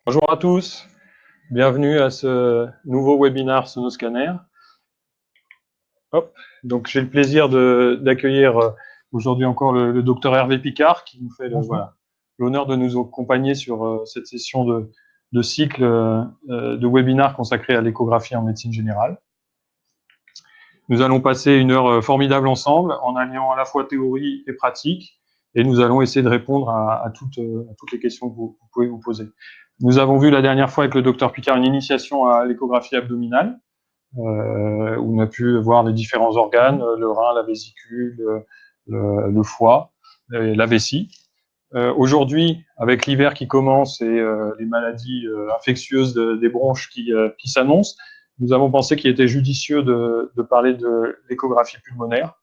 Bonjour à tous, bienvenue à ce nouveau webinaire Sonoscanner. Hop. Donc j'ai le plaisir d'accueillir aujourd'hui encore le docteur Hervé Picard qui nous fait l'honneur de nous accompagner sur cette session de cycle de webinaire consacré à l'échographie en médecine générale. Nous allons passer une heure formidable ensemble en alliant à la fois théorie et pratique et nous allons essayer de répondre à toutes les questions que vous pouvez vous poser. Nous avons vu la dernière fois avec le docteur Picard une initiation à l'échographie abdominale, où on a pu voir les différents organes, le rein, la vésicule, le foie, la vessie. Aujourd'hui, avec l'hiver qui commence et les maladies infectieuses des bronches qui s'annoncent, nous avons pensé qu'il était judicieux de parler de l'échographie pulmonaire.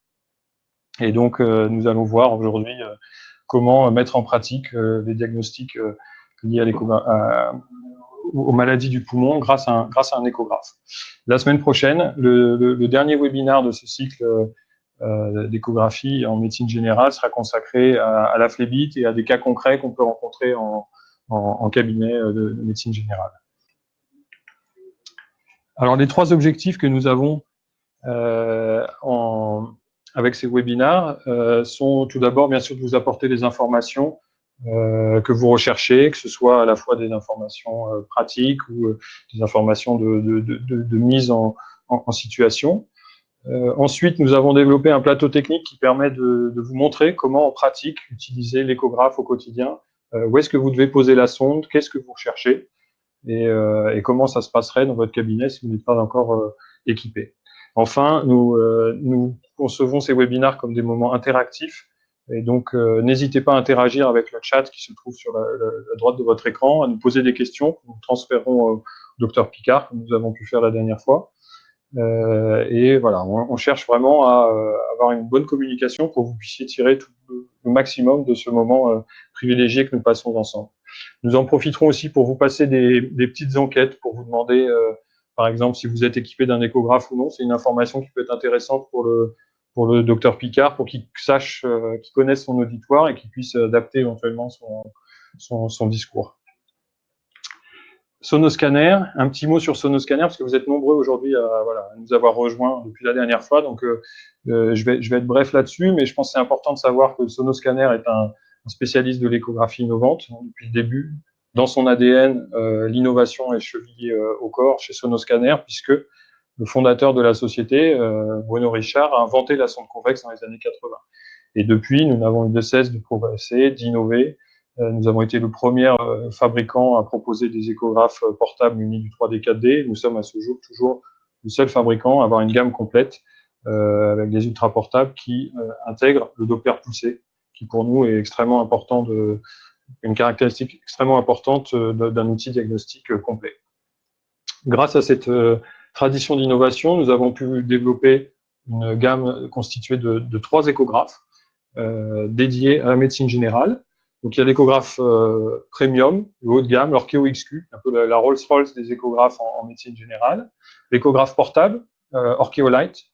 Et donc, nous allons voir aujourd'hui comment mettre en pratique les diagnostics liés aux maladies du poumon grâce à un échographe. La semaine prochaine, le dernier webinaire de ce cycle d'échographie en médecine générale sera consacré à la phlébite et à des cas concrets qu'on peut rencontrer en cabinet de médecine générale. Alors, les trois objectifs que nous avons avec ces webinaires sont tout d'abord, bien sûr, de vous apporter des informations que vous recherchez, que ce soit à la fois des informations pratiques ou des informations de mise en situation. Ensuite, nous avons développé un plateau technique qui permet de vous montrer comment, en pratique, utiliser l'échographe au quotidien. Où est-ce que vous devez poser la sonde, qu'est-ce que vous recherchez, et comment ça se passerait dans votre cabinet si vous n'êtes pas encore équipé. Enfin, nous concevons ces webinaires comme des moments interactifs, et donc n'hésitez pas à interagir avec le chat qui se trouve sur la droite de votre écran, à nous poser des questions que nous transférons au docteur Picard, comme nous avons pu faire la dernière fois. Et voilà, on cherche vraiment à avoir une bonne communication pour que vous puissiez tirer tout le maximum de ce moment privilégié que nous passons ensemble. Nous en profiterons aussi pour vous passer des petites enquêtes pour vous demander, par exemple, si vous êtes équipé d'un échographe ou non. C'est une information qui peut être intéressante pour le docteur Picard, pour qu'il sache, qu'il connaisse son auditoire et qu'il puisse adapter éventuellement son discours. Sonoscanner, un petit mot sur Sonoscanner, parce que vous êtes nombreux aujourd'hui à nous avoir rejoints depuis la dernière fois, donc je vais être bref là-dessus, mais je pense que c'est important de savoir que Sonoscanner est un spécialiste de l'échographie innovante depuis le début. Dans son ADN, l'innovation est chevillée au corps chez Sonoscanner, puisque le fondateur de la société, Bruno Richard, a inventé la sonde convexe dans les années 80. Et depuis, nous n'avons eu de cesse de progresser, d'innover. Nous avons été le premier fabricant à proposer des échographes portables munis du 3D 4D. Nous sommes à ce jour toujours le seul fabricant à avoir une gamme complète avec des ultra-portables qui intègrent le Doppler pulsé, qui pour nous est extrêmement important, une caractéristique extrêmement importante d'un outil diagnostique complet. Grâce à cette tradition d'innovation, nous avons pu développer une gamme constituée de 3 échographes dédiés à la médecine générale. Donc il y a l'échographe premium, le haut de gamme, l'Orcheo XQ, un peu la Rolls-Royce des échographes en médecine générale. L'échographe portable, Orcheo Lite,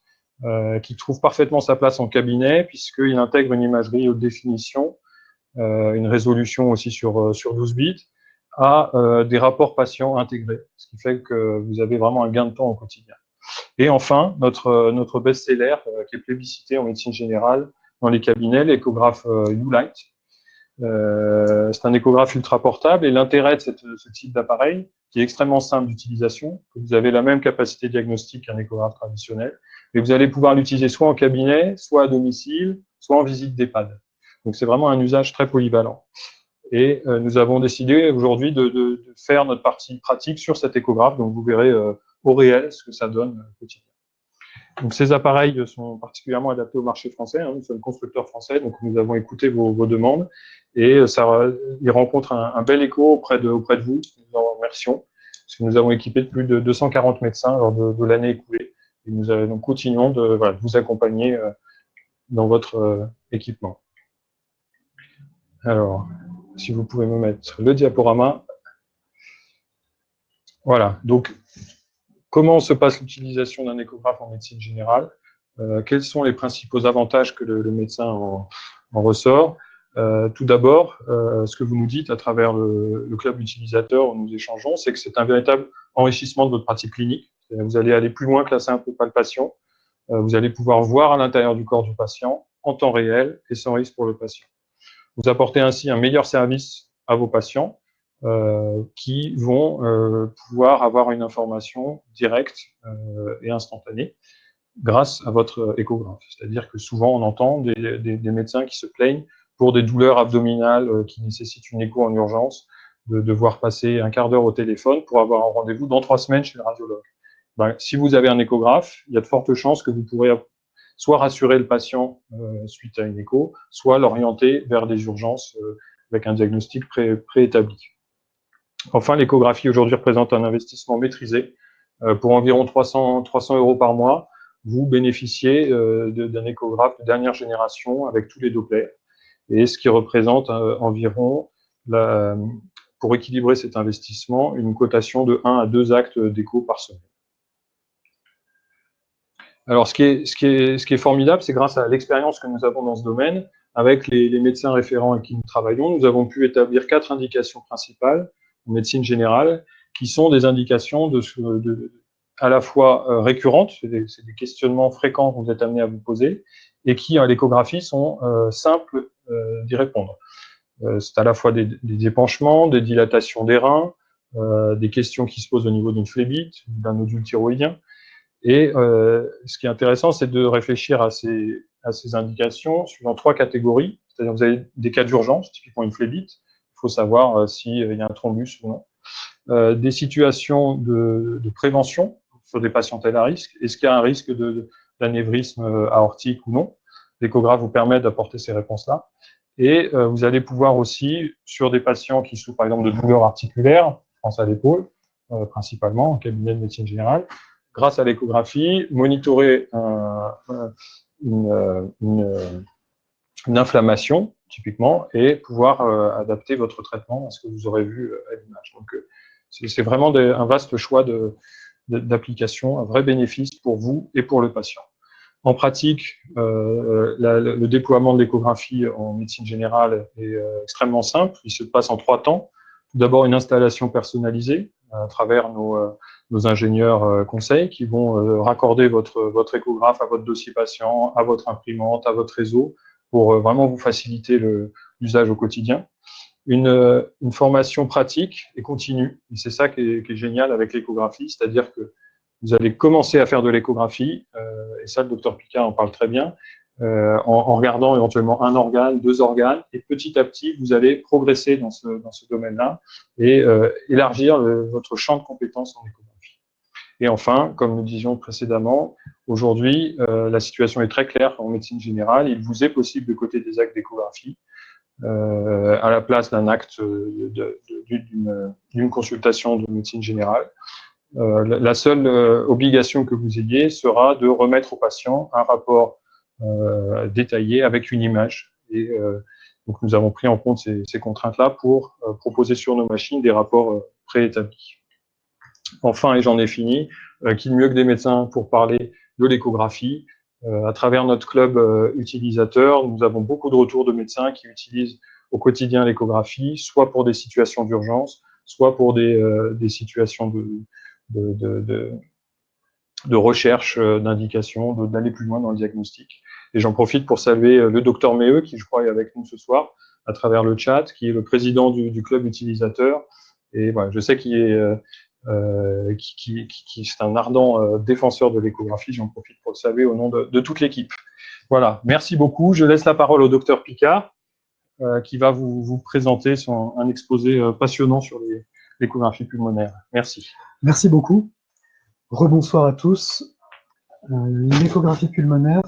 qui trouve parfaitement sa place en cabinet, puisqu'il intègre une imagerie haute définition, une résolution aussi sur 12 bits, à des rapports patients intégrés, ce qui fait que vous avez vraiment un gain de temps au quotidien. Et enfin, notre best-seller, qui est plébiscité en médecine générale dans les cabinets, l'échographe Ulight. C'est un échographe ultra portable, et l'intérêt de ce type d'appareil, qui est extrêmement simple d'utilisation, que vous avez la même capacité diagnostique qu'un échographe traditionnel, et vous allez pouvoir l'utiliser soit en cabinet, soit à domicile, soit en visite d'EHPAD. Donc c'est vraiment un usage très polyvalent. Et nous avons décidé aujourd'hui de faire notre partie pratique sur cet échographe, donc vous verrez au réel ce que ça donne au quotidien. Donc ces appareils sont particulièrement adaptés au marché français, hein. Nous sommes constructeurs français, donc nous avons écouté vos demandes, et ils rencontrent un bel écho auprès de vous. Nous en remercions, parce que nous avons équipé plus de 240 médecins lors de l'année écoulée, et nous continuons de vous accompagner dans votre équipement. Alors, si vous pouvez me mettre le diaporama. Voilà, donc comment se passe l'utilisation d'un échographe en médecine générale? Quels sont les principaux avantages que le médecin en ressort? Tout d'abord, ce que vous nous dites à travers le club utilisateur où nous échangeons, c'est que c'est un véritable enrichissement de votre pratique clinique. Vous allez aller plus loin que la simple palpation. Vous allez pouvoir voir à l'intérieur du corps du patient en temps réel et sans risque pour le patient. Vous apportez ainsi un meilleur service à vos patients qui vont pouvoir avoir une information directe et instantanée grâce à votre échographe. C'est-à-dire que souvent, on entend des médecins qui se plaignent pour des douleurs abdominales qui nécessitent une écho en urgence, de devoir passer un quart d'heure au téléphone pour avoir un rendez-vous dans 3 semaines chez le radiologue. Ben, si vous avez un échographe, il y a de fortes chances que vous pourrez soit rassurer le patient suite à une écho, soit l'orienter vers des urgences avec un diagnostic préétabli. Enfin, l'échographie aujourd'hui représente un investissement maîtrisé. Pour environ 300 € par mois, vous bénéficiez d'un échographe de dernière génération avec tous les Dopplers, et ce qui représente environ, pour équilibrer cet investissement, une cotation de 1 à 2 actes d'écho par semaine. Alors, ce qui est formidable, c'est grâce à l'expérience que nous avons dans ce domaine, avec les médecins référents avec qui nous travaillons, nous avons pu établir 4 indications principales en médecine générale, qui sont des indications à la fois récurrentes, c'est des questionnements fréquents que vous êtes amenés à vous poser, et qui, à l'échographie, sont simples d'y répondre. C'est à la fois des épanchements, des dilatations des reins, des questions qui se posent au niveau d'une phlébite, d'un nodule thyroïdien. Et ce qui est intéressant, c'est de réfléchir à ces indications suivant 3 catégories. C'est-à-dire, vous avez des cas d'urgence, typiquement une phlébite. Il faut savoir s'il y a un thrombus ou non. Des situations de prévention sur des patients tels à risque. Est-ce qu'il y a un risque d'anévrisme aortique ou non? L'échographe vous permet d'apporter ces réponses-là. Et vous allez pouvoir aussi, sur des patients qui souffrent par exemple de douleurs articulaires, je pense à l'épaule, principalement, en cabinet de médecine générale, grâce à l'échographie, monitorer une inflammation, typiquement, et pouvoir adapter votre traitement à ce que vous aurez vu à l'image. Donc, c'est vraiment un vaste choix d'application, un vrai bénéfice pour vous et pour le patient. En pratique, le déploiement de l'échographie en médecine générale est extrêmement simple. Il se passe en 3 temps. Tout d'abord, une installation personnalisée à travers nos ingénieurs conseils qui vont raccorder votre échographe à votre dossier patient, à votre imprimante, à votre réseau, pour vraiment vous faciliter l'usage au quotidien. Une formation pratique et continue. Et c'est ça qui est génial avec l'échographie, c'est-à-dire que vous allez commencer à faire de l'échographie, et ça, le docteur Picard en parle très bien, en regardant éventuellement un organe, 2 organes, et petit à petit, vous allez progresser dans ce domaine-là et élargir votre champ de compétences en échographie. Et enfin, comme nous disions précédemment, aujourd'hui, la situation est très claire en médecine générale. Il vous est possible de coter des actes d'échographie à la place d'un acte d'une consultation de médecine générale. La seule obligation que vous ayez sera de remettre au patient un rapport détaillé avec une image. Et donc nous avons pris en compte ces contraintes-là pour proposer sur nos machines des rapports préétablis. Enfin, et j'en ai fini, qui mieux que des médecins pour parler de l'échographie. À travers notre club utilisateur, nous avons beaucoup de retours de médecins qui utilisent au quotidien l'échographie, soit pour des situations d'urgence, soit pour des situations de recherche d'indications, d'aller plus loin dans le diagnostic. Et j'en profite pour saluer le docteur Méheux, qui je crois est avec nous ce soir, à travers le chat, qui est le président du club utilisateur. Et voilà, je sais qu'il est c'est un ardent défenseur de l'échographie. J'en profite pour le saluer au nom de toute l'équipe. Voilà, merci beaucoup. Je laisse la parole au docteur Picard, qui va vous présenter un exposé passionnant sur l'échographie pulmonaire. Merci. Merci beaucoup. Rebonsoir à tous. L'échographie pulmonaire.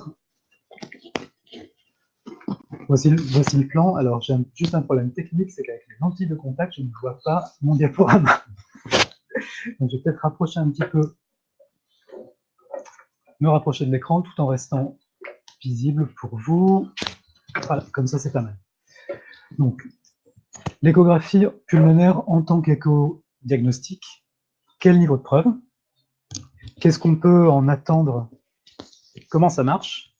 Voici le plan. Alors, j'ai juste un problème technique, c'est qu'avec les lentilles de contact, je ne vois pas mon diaporama. Donc, je vais peut-être rapprocher un petit peu, me rapprocher de l'écran tout en restant visible pour vous. Voilà, comme ça, c'est pas mal. Donc, l'échographie pulmonaire en tant qu'écho-diagnostic, quel niveau de preuve? Qu'est-ce qu'on peut en attendre? Comment ça marche?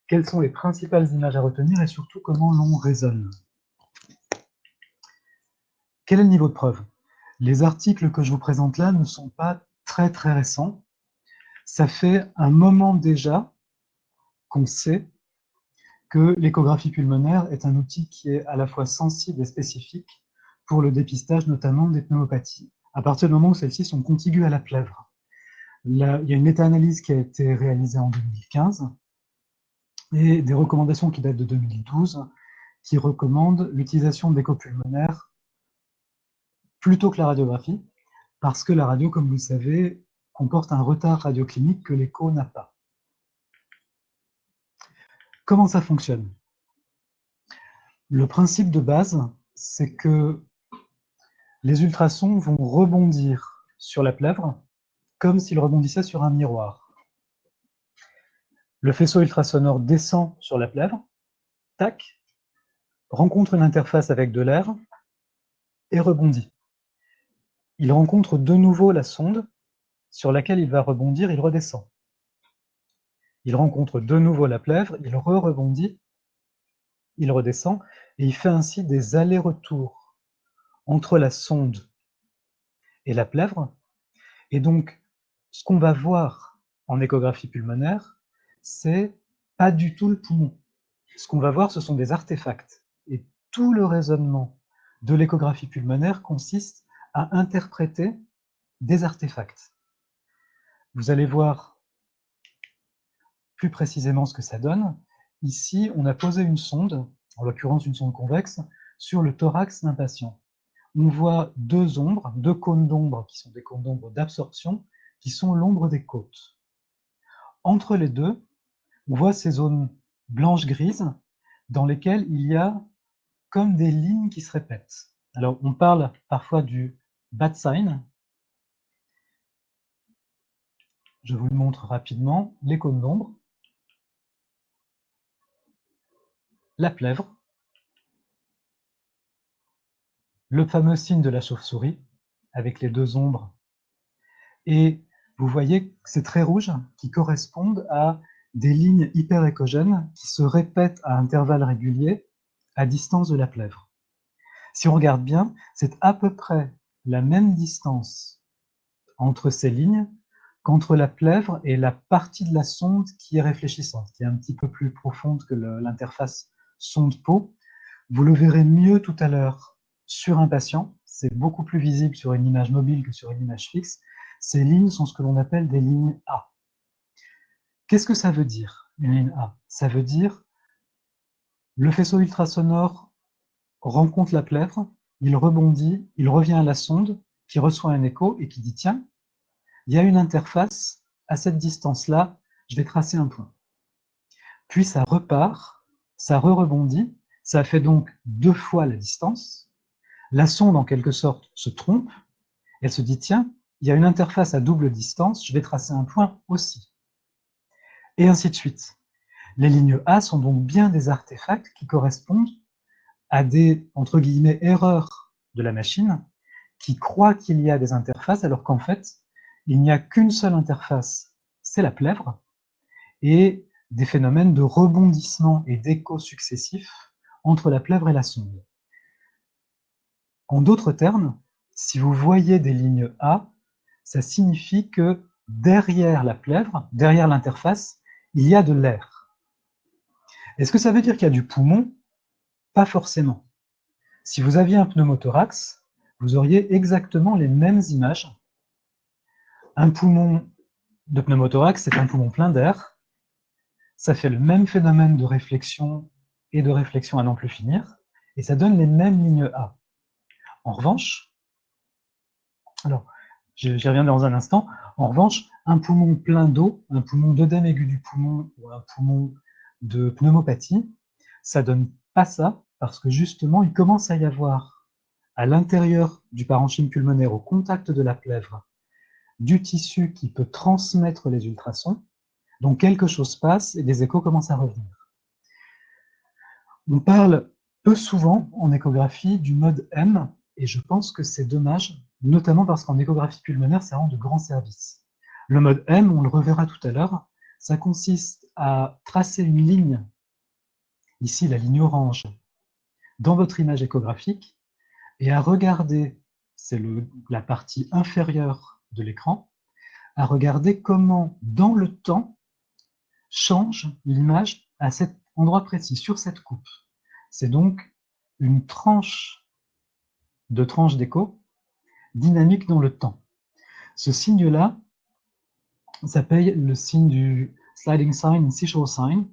quelles sont les principales images à retenir et surtout comment l'on raisonne. Quel est le niveau de preuve? Les articles que je vous présente là ne sont pas très très récents. Ça fait un moment déjà qu'on sait que l'échographie pulmonaire est un outil qui est à la fois sensible et spécifique pour le dépistage notamment des pneumopathies, à partir du moment où celles-ci sont contiguës à la plèvre. Là, il y a une méta-analyse qui a été réalisée en 2015 et des recommandations qui datent de 2012 qui recommandent l'utilisation d'écho pulmonaire plutôt que la radiographie, parce que la radio, comme vous le savez, comporte un retard radioclinique que l'écho n'a pas. Comment ça fonctionne? Le principe de base, c'est que les ultrasons vont rebondir sur la plèvre comme s'ils rebondissaient sur un miroir. Le faisceau ultrasonore descend sur la plèvre, tac, rencontre une interface avec de l'air et rebondit. Il rencontre de nouveau la sonde sur laquelle il va rebondir, il redescend. Il rencontre de nouveau la plèvre, il rebondit, il redescend, et il fait ainsi des allers-retours entre la sonde et la plèvre. Et donc, ce qu'on va voir en échographie pulmonaire, c'est pas du tout le poumon. Ce qu'on va voir, ce sont des artefacts. Et tout le raisonnement de l'échographie pulmonaire consiste à interpréter des artefacts. Vous allez voir plus précisément ce que ça donne. Ici, on a posé une sonde, en l'occurrence une sonde convexe, sur le thorax d'un patient. On voit deux ombres, deux cônes d'ombre qui sont des cônes d'ombre d'absorption, qui sont l'ombre des côtes. Entre les deux, on voit ces zones blanches-grises dans lesquelles il y a comme des lignes qui se répètent. Alors, on parle parfois du bad sign. Je vous le montre rapidement. Les cônes d'ombre, la plèvre, le fameux signe de la chauve-souris, avec les deux ombres. Et vous voyez que ces traits rouges qui correspondent à des lignes hyperéchogènes qui se répètent à intervalles réguliers à distance de la plèvre. Si on regarde bien, c'est à peu près la même distance entre ces lignes qu'entre la plèvre et la partie de la sonde qui est réfléchissante, qui est un petit peu plus profonde que l'interface sonde-peau. Vous le verrez mieux tout à l'heure sur un patient. C'est beaucoup plus visible sur une image mobile que sur une image fixe. Ces lignes sont ce que l'on appelle des lignes A. Qu'est-ce que ça veut dire, une ligne A? Ça veut dire le faisceau ultrasonore rencontre la plèvre, il rebondit, il revient à la sonde, qui reçoit un écho et qui dit « Tiens, il y a une interface à cette distance-là, je vais tracer un point. » Puis ça repart, ça rebondit, ça fait donc deux fois la distance. La sonde, en quelque sorte, se trompe, elle se dit « Tiens, il y a une interface à double distance, je vais tracer un point aussi. » Et ainsi de suite. Les lignes A sont donc bien des artefacts qui correspondent à des, entre guillemets, erreurs de la machine qui croit qu'il y a des interfaces alors qu'en fait, il n'y a qu'une seule interface, c'est la plèvre, et des phénomènes de rebondissement et d'écho successifs entre la plèvre et la sonde. En d'autres termes, si vous voyez des lignes A, ça signifie que derrière la plèvre, derrière l'interface, il y a de l'air. Est-ce que ça veut dire qu'il y a du poumon? Pas forcément. Si vous aviez un pneumothorax, vous auriez exactement les mêmes images. Un poumon de pneumothorax, c'est un poumon plein d'air. Ça fait le même phénomène de réflexion et de réflexion à n'en plus finir, et ça donne les mêmes lignes A. En revanche, alors, j'y reviens dans un instant, en revanche, un poumon plein d'eau, un poumon d'œdème aigu du poumon ou un poumon de pneumopathie, ça donne pas ça, parce que justement, il commence à y avoir à l'intérieur du parenchyme pulmonaire, au contact de la plèvre, du tissu qui peut transmettre les ultrasons, donc quelque chose passe et des échos commencent à revenir. On parle peu souvent en échographie du mode M, et je pense que c'est dommage, notamment parce qu'en échographie pulmonaire, ça rend de grands services. Le mode M, on le reverra tout à l'heure, ça consiste à tracer une ligne, ici la ligne orange, dans votre image échographique, et à regarder, c'est la partie inférieure de l'écran, à regarder comment, dans le temps, change l'image à cet endroit précis, sur cette coupe. C'est donc une tranche d'écho dynamique dans le temps. Ce signe-là s'appelle le signe du sliding sign, seashore sign,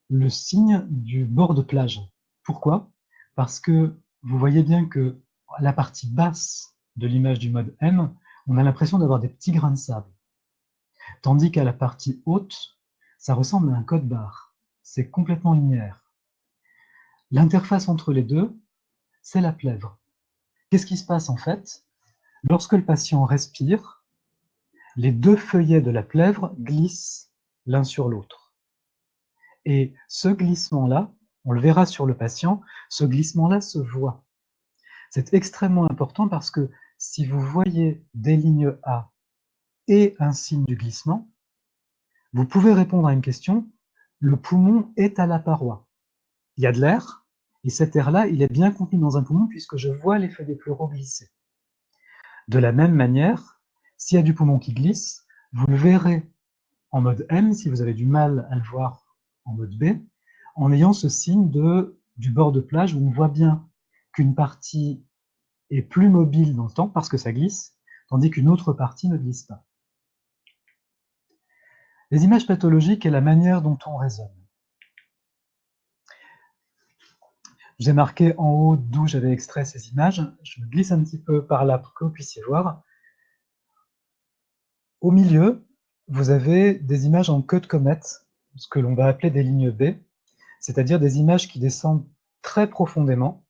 le signe du bord de plage. Pourquoi? Parce que vous voyez bien que la partie basse de l'image du mode M, on a l'impression d'avoir des petits grains de sable. Tandis qu'à la partie haute, ça ressemble à un code barre. C'est complètement linéaire. L'interface entre les deux, c'est la plèvre. Qu'est-ce qui se passe en fait? Lorsque le patient respire, les deux feuillets de la plèvre glissent l'un sur l'autre. Et ce glissement-là, on le verra sur le patient, ce glissement-là se voit. C'est extrêmement important parce que si vous voyez des lignes A et un signe du glissement, vous pouvez répondre à une question, le poumon est à la paroi. Il y a de l'air, et cet air-là, il est bien contenu dans un poumon puisque je vois les feuillets pleuraux glisser. De la même manière, s'il y a du poumon qui glisse, vous le verrez en mode M, si vous avez du mal à le voir en mode B, en ayant ce signe du bord de plage où on voit bien qu'une partie est plus mobile dans le temps parce que ça glisse, tandis qu'une autre partie ne glisse pas. Les images pathologiques et la manière dont on raisonne. J'ai marqué en haut d'où j'avais extrait ces images. Je me glisse un petit peu par là pour que vous puissiez voir. Au milieu, vous avez des images en queue de comète, ce que l'on va appeler des lignes B, c'est-à-dire des images qui descendent très profondément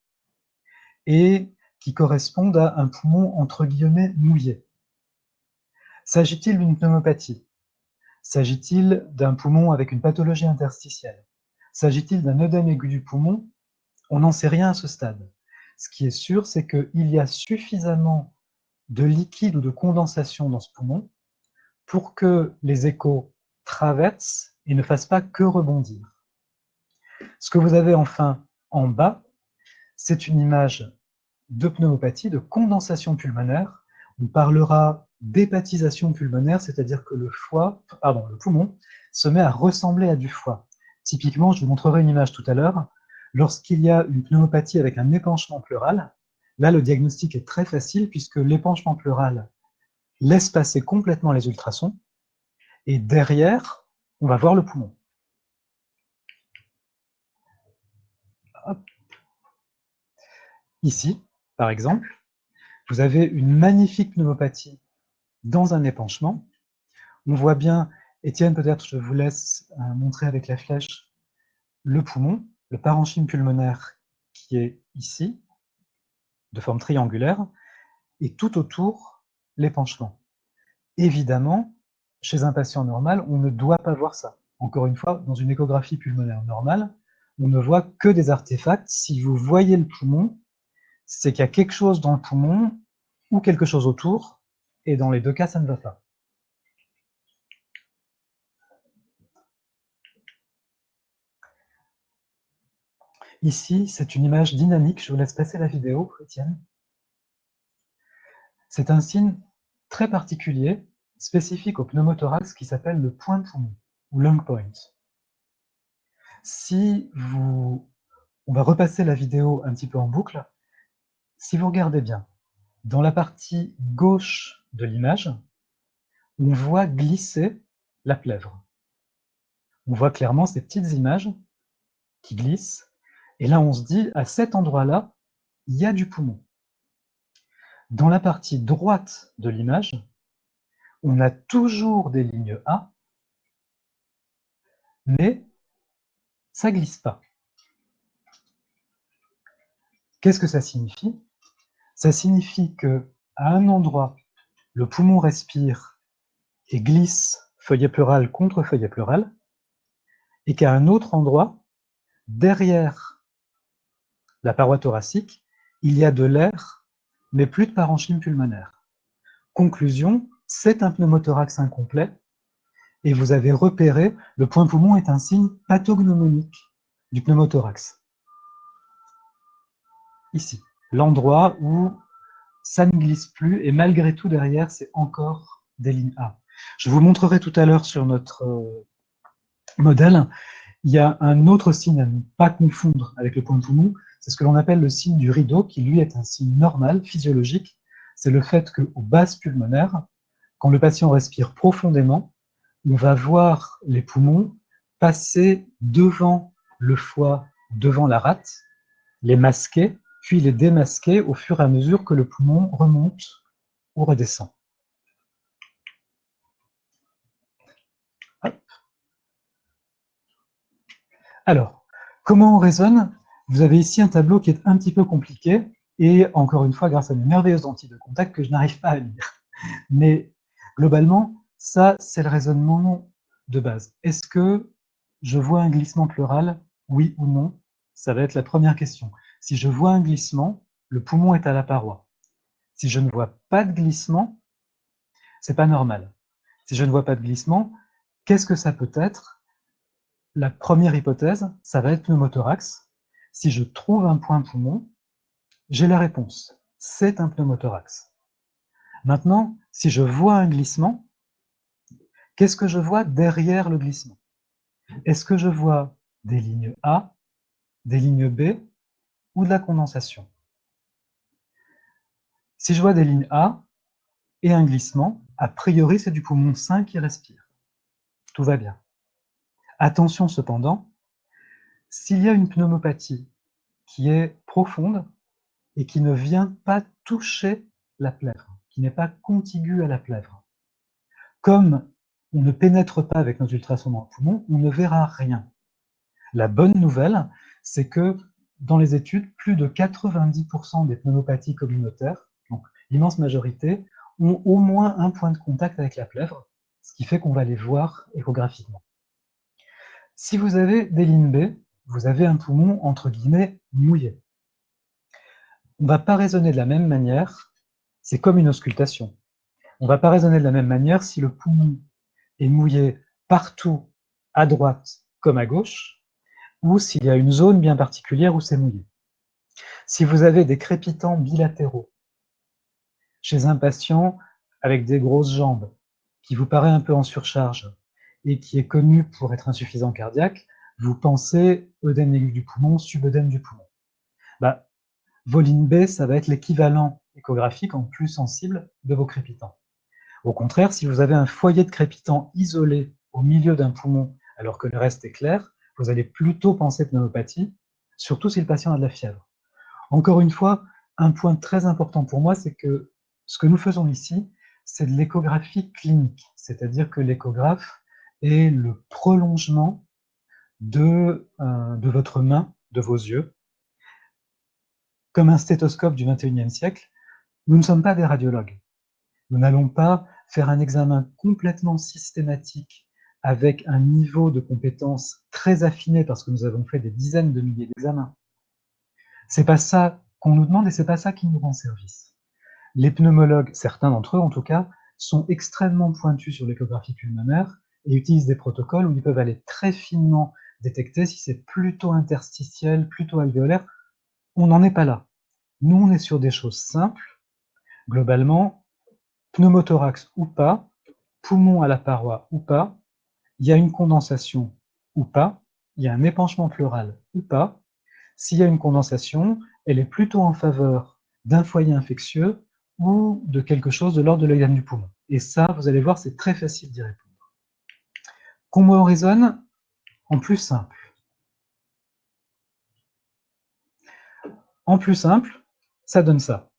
et qui correspondent à un poumon entre guillemets mouillé. S'agit-il d'une pneumopathie? S'agit-il d'un poumon avec une pathologie interstitielle? S'agit-il d'un œdème aigu du poumon? On n'en sait rien à ce stade. Ce qui est sûr, c'est qu'il y a suffisamment de liquide ou de condensation dans ce poumon pour que les échos traversent et ne fassent pas que rebondir. Ce que vous avez enfin en bas, c'est une image de pneumopathie, de condensation pulmonaire. On parlera d'hépatisation pulmonaire, c'est-à-dire que le poumon se met à ressembler à du foie. Typiquement, je vous montrerai une image tout à l'heure, lorsqu'il y a une pneumopathie avec un épanchement pleural, là le diagnostic est très facile puisque l'épanchement pleural laisse passer complètement les ultrasons et derrière, on va voir le poumon. Hop. Ici, par exemple, vous avez une magnifique pneumopathie dans un épanchement. On voit bien, Étienne, peut-être je vous laisse montrer avec la flèche le poumon, le parenchyme pulmonaire qui est ici, de forme triangulaire, et tout autour, l'épanchement. Évidemment, chez un patient normal, on ne doit pas voir ça. Encore une fois, dans une échographie pulmonaire normale, on ne voit que des artefacts. Si vous voyez le poumon, c'est qu'il y a quelque chose dans le poumon ou quelque chose autour, et dans les deux cas, ça ne va pas. Ici, c'est une image dynamique. Je vous laisse passer la vidéo, Étienne. C'est un signe très particulier, spécifique au pneumothorax, qui s'appelle le point de poumon, ou lung point. On va repasser la vidéo un petit peu en boucle. Si vous regardez bien, dans la partie gauche de l'image, on voit glisser la plèvre. On voit clairement ces petites images qui glissent, et là on se dit, à cet endroit-là, il y a du poumon. Dans la partie droite de l'image, on a toujours des lignes A, mais ça glisse pas. Qu'est-ce que ça signifie? Ça signifie que à un endroit, le poumon respire et glisse feuillet pleural contre feuillet pleural, et qu'à un autre endroit, derrière la paroi thoracique, il y a de l'air, mais plus de parenchyme pulmonaire. Conclusion, c'est un pneumothorax incomplet, et vous avez repéré, le point poumon est un signe pathognomonique du pneumothorax. Ici, l'endroit où ça ne glisse plus, et malgré tout, derrière, c'est encore des lignes A. Je vous montrerai tout à l'heure sur notre modèle, il y a un autre signe à ne pas confondre avec le point poumon, c'est ce que l'on appelle le signe du rideau, qui lui est un signe normal, physiologique. C'est le fait qu'aux bases pulmonaires, quand le patient respire profondément, on va voir les poumons passer devant le foie, devant la rate, les masquer, puis les démasquer au fur et à mesure que le poumon remonte ou redescend. Alors, comment on raisonne? Vous avez ici un tableau qui est un petit peu compliqué, et encore une fois, grâce à mes merveilleuses lentilles de contact que je n'arrive pas à lire. Mais globalement, ça, c'est le raisonnement de base. Est-ce que je vois un glissement pleural, oui ou non? Ça va être la première question. Si je vois un glissement, le poumon est à la paroi. Si je ne vois pas de glissement, c'est pas normal. Si je ne vois pas de glissement, qu'est-ce que ça peut être? La première hypothèse, ça va être pneumothorax. Si je trouve un point poumon, j'ai la réponse. C'est un pneumothorax. Maintenant, si je vois un glissement, qu'est-ce que je vois derrière le glissement? Est-ce que je vois des lignes A, des lignes B ou de la condensation? Si je vois des lignes A et un glissement, a priori, c'est du poumon sain qui respire. Tout va bien. Attention cependant, s'il y a une pneumopathie qui est profonde et qui ne vient pas toucher la plèvre, qui n'est pas contiguë à la plèvre, comme on ne pénètre pas avec nos ultrasons dans le poumon, on ne verra rien. La bonne nouvelle, c'est que dans les études, plus de 90% des pneumopathies communautaires, donc l'immense majorité, ont au moins un point de contact avec la plèvre, ce qui fait qu'on va les voir échographiquement. Si vous avez des lignes B, vous avez un poumon entre guillemets mouillé. On ne va pas raisonner de la même manière, c'est comme une auscultation. On ne va pas raisonner de la même manière si le poumon est mouillé partout, à droite comme à gauche, ou s'il y a une zone bien particulière où c'est mouillé. Si vous avez des crépitants bilatéraux chez un patient avec des grosses jambes, qui vous paraît un peu en surcharge et qui est connu pour être insuffisant cardiaque, vous pensez œdème aigu du poumon, subœdème du poumon. Bah, vos lignes B, ça va être l'équivalent échographique en plus sensible de vos crépitants. Au contraire, si vous avez un foyer de crépitant isolé au milieu d'un poumon alors que le reste est clair, vous allez plutôt penser pneumopathie, surtout si le patient a de la fièvre. Encore une fois, un point très important pour moi, c'est que ce que nous faisons ici, c'est de l'échographie clinique, c'est-à-dire que l'échographe est le prolongement de votre main, de vos yeux. Comme un stéthoscope du XXIe siècle, nous ne sommes pas des radiologues. Nous n'allons pas faire un examen complètement systématique avec un niveau de compétence très affiné parce que nous avons fait des dizaines de milliers d'examens. C'est pas ça qu'on nous demande et c'est pas ça qui nous rend service. Les pneumologues, certains d'entre eux en tout cas, sont extrêmement pointus sur l'échographie pulmonaire et utilisent des protocoles où ils peuvent aller très finement détecter si c'est plutôt interstitiel, plutôt alvéolaire. On n'en est pas là. Nous, on est sur des choses simples. Globalement, pneumothorax ou pas, poumon à la paroi ou pas, il y a une condensation ou pas, il y a un épanchement pleural ou pas. S'il y a une condensation, elle est plutôt en faveur d'un foyer infectieux ou de quelque chose de l'ordre de l'œdème du poumon. Et ça, vous allez voir, c'est très facile d'y répondre. Comment on raisonne? En plus simple. En plus simple, ça donne ça.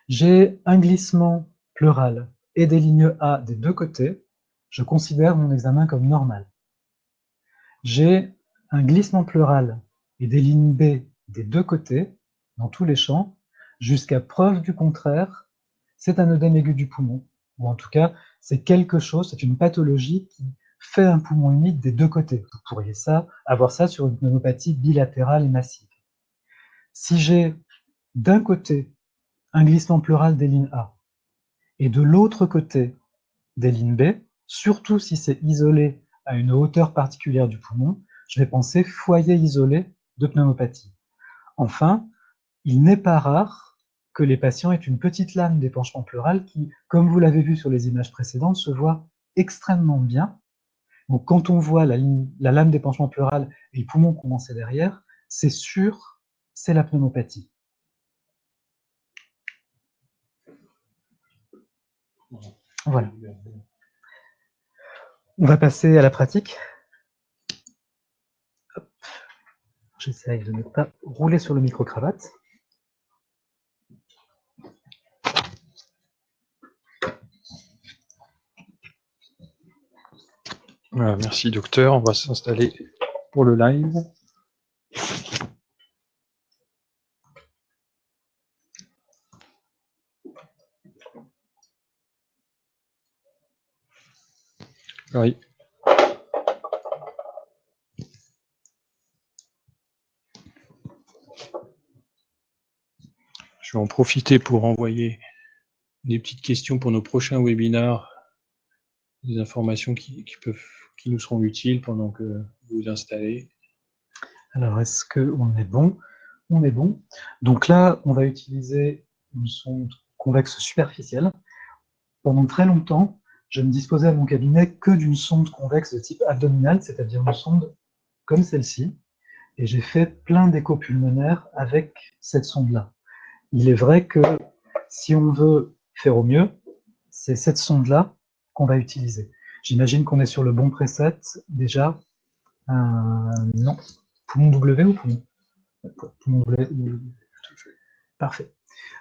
J'ai un glissement pleural et des lignes A des deux côtés, je considère mon examen comme normal. J'ai un glissement pleural et des lignes B des deux côtés, dans tous les champs, jusqu'à preuve du contraire, c'est un œdème aigu du poumon, ou en tout cas, c'est quelque chose, c'est une pathologie qui fait un poumon humide des deux côtés. Vous pourriez avoir ça sur une pneumopathie bilatérale et massive. Si j'ai d'un côté un glissement pleural des lignes A et de l'autre côté des lignes B, surtout si c'est isolé à une hauteur particulière du poumon, je vais penser foyer isolé de pneumopathie. Enfin, il n'est pas rare que les patients aient une petite lame d'épanchement pleural qui, comme vous l'avez vu sur les images précédentes, se voit extrêmement bien. Donc, quand on voit la lame d'épanchement pleural et le poumon commencer derrière, c'est sûr, c'est la pneumopathie. Voilà. On va passer à la pratique. J'essaye de ne pas rouler sur le micro-cravate. Voilà, merci docteur, on va s'installer pour le live. Oui. Je vais en profiter pour envoyer des petites questions pour nos prochains webinars, des informations qui nous seront utiles pendant que vous vous installez. Alors, est-ce qu'on est bon? On est bon. Donc là, on va utiliser une sonde convexe superficielle. Pendant très longtemps, je ne disposais à mon cabinet que d'une sonde convexe de type abdominal, c'est-à-dire une sonde comme celle-ci. Et j'ai fait plein d'échos pulmonaires avec cette sonde-là. Il est vrai que si on veut faire au mieux, c'est cette sonde-là qu'on va utiliser. J'imagine qu'on est sur le bon preset déjà. Non. Poumon W ou poumon? Poumon W. Parfait.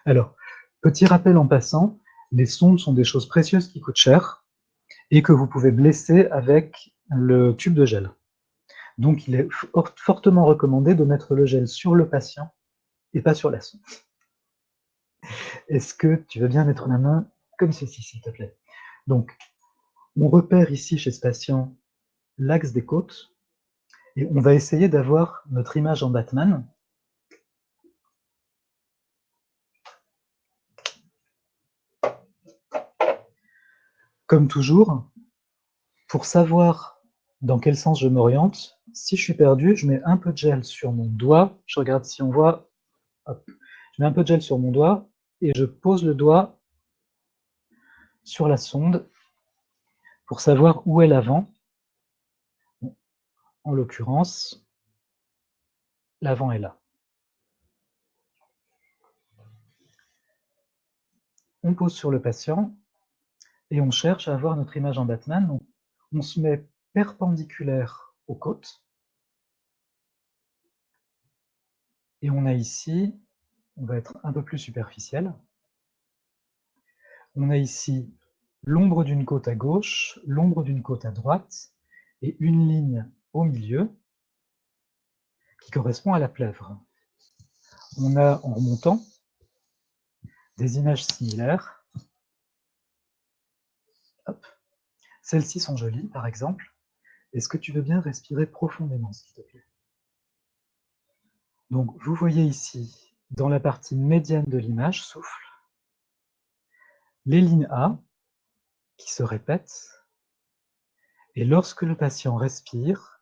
Alors, petit rappel en passant, les sondes sont des choses précieuses qui coûtent cher et que vous pouvez blesser avec le tube de gel. Donc, il est fortement recommandé de mettre le gel sur le patient et pas sur la sonde. Est-ce que tu veux bien mettre la main comme ceci, s'il te plaît? Donc, on repère ici chez ce patient l'axe des côtes et on va essayer d'avoir notre image en Batman. Comme toujours, pour savoir dans quel sens je m'oriente, si je suis perdu, je mets un peu de gel sur mon doigt. Je regarde si on voit. Hop. Je mets un peu de gel sur mon doigt et je pose le doigt sur la sonde pour savoir où est l'avant. En l'occurrence, l'avant est là. On pose sur le patient et on cherche à avoir notre image en Batman. Donc, on se met perpendiculaire aux côtes. Et on a ici, on va être un peu plus superficiel. On a ici l'ombre d'une côte à gauche, l'ombre d'une côte à droite, et une ligne au milieu qui correspond à la plèvre. On a, en remontant, des images similaires. Celles-ci sont jolies, par exemple. Est-ce que tu veux bien respirer profondément, s'il te plaît? Donc, vous voyez ici, dans la partie médiane de l'image, souffle, les lignes A qui se répètent, et lorsque le patient respire,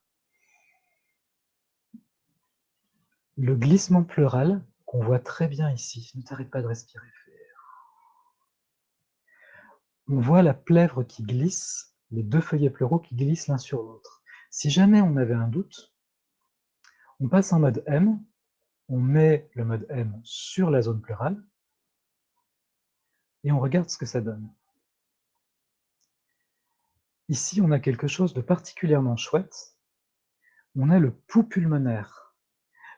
le glissement pleural qu'on voit très bien ici, ne t'arrête pas de respirer. On voit la plèvre qui glisse, les deux feuillets pleuraux qui glissent l'un sur l'autre. Si jamais on avait un doute, on passe en mode M, on met le mode M sur la zone pleurale, et on regarde ce que ça donne. Ici, on a quelque chose de particulièrement chouette. On a le pouls pulmonaire.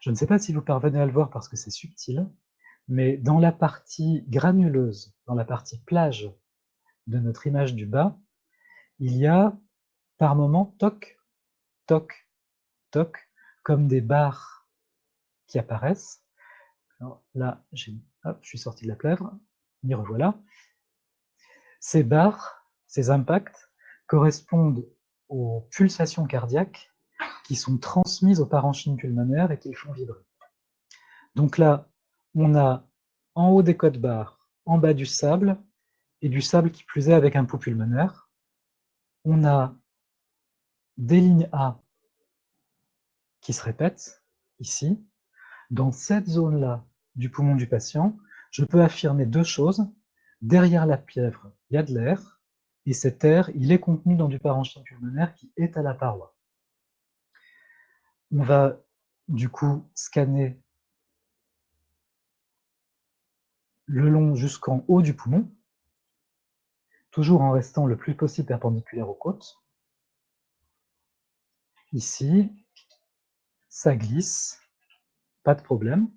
Je ne sais pas si vous parvenez à le voir parce que c'est subtil, mais dans la partie granuleuse, dans la partie plage de notre image du bas, il y a par moments toc, toc, toc, comme des barres qui apparaissent. Alors là, je suis sorti de la plèvre, m'y revoilà. Ces barres, ces impacts, correspondent aux pulsations cardiaques qui sont transmises au parenchyme pulmonaire et qui le font vibrer. Donc là, on a en haut des côtes barres, en bas du sable, et du sable qui plus est avec un pouls pulmonaire. on a des lignes A qui se répètent, ici. Dans cette zone-là du poumon du patient, je peux affirmer deux choses. Derrière la plèvre, il y a de l'air, et cet air, il est contenu dans du parenchyme pulmonaire qui est à la paroi. On va du coup scanner le long jusqu'en haut du poumon, toujours en restant le plus possible perpendiculaire aux côtes. Ici, ça glisse, pas de problème.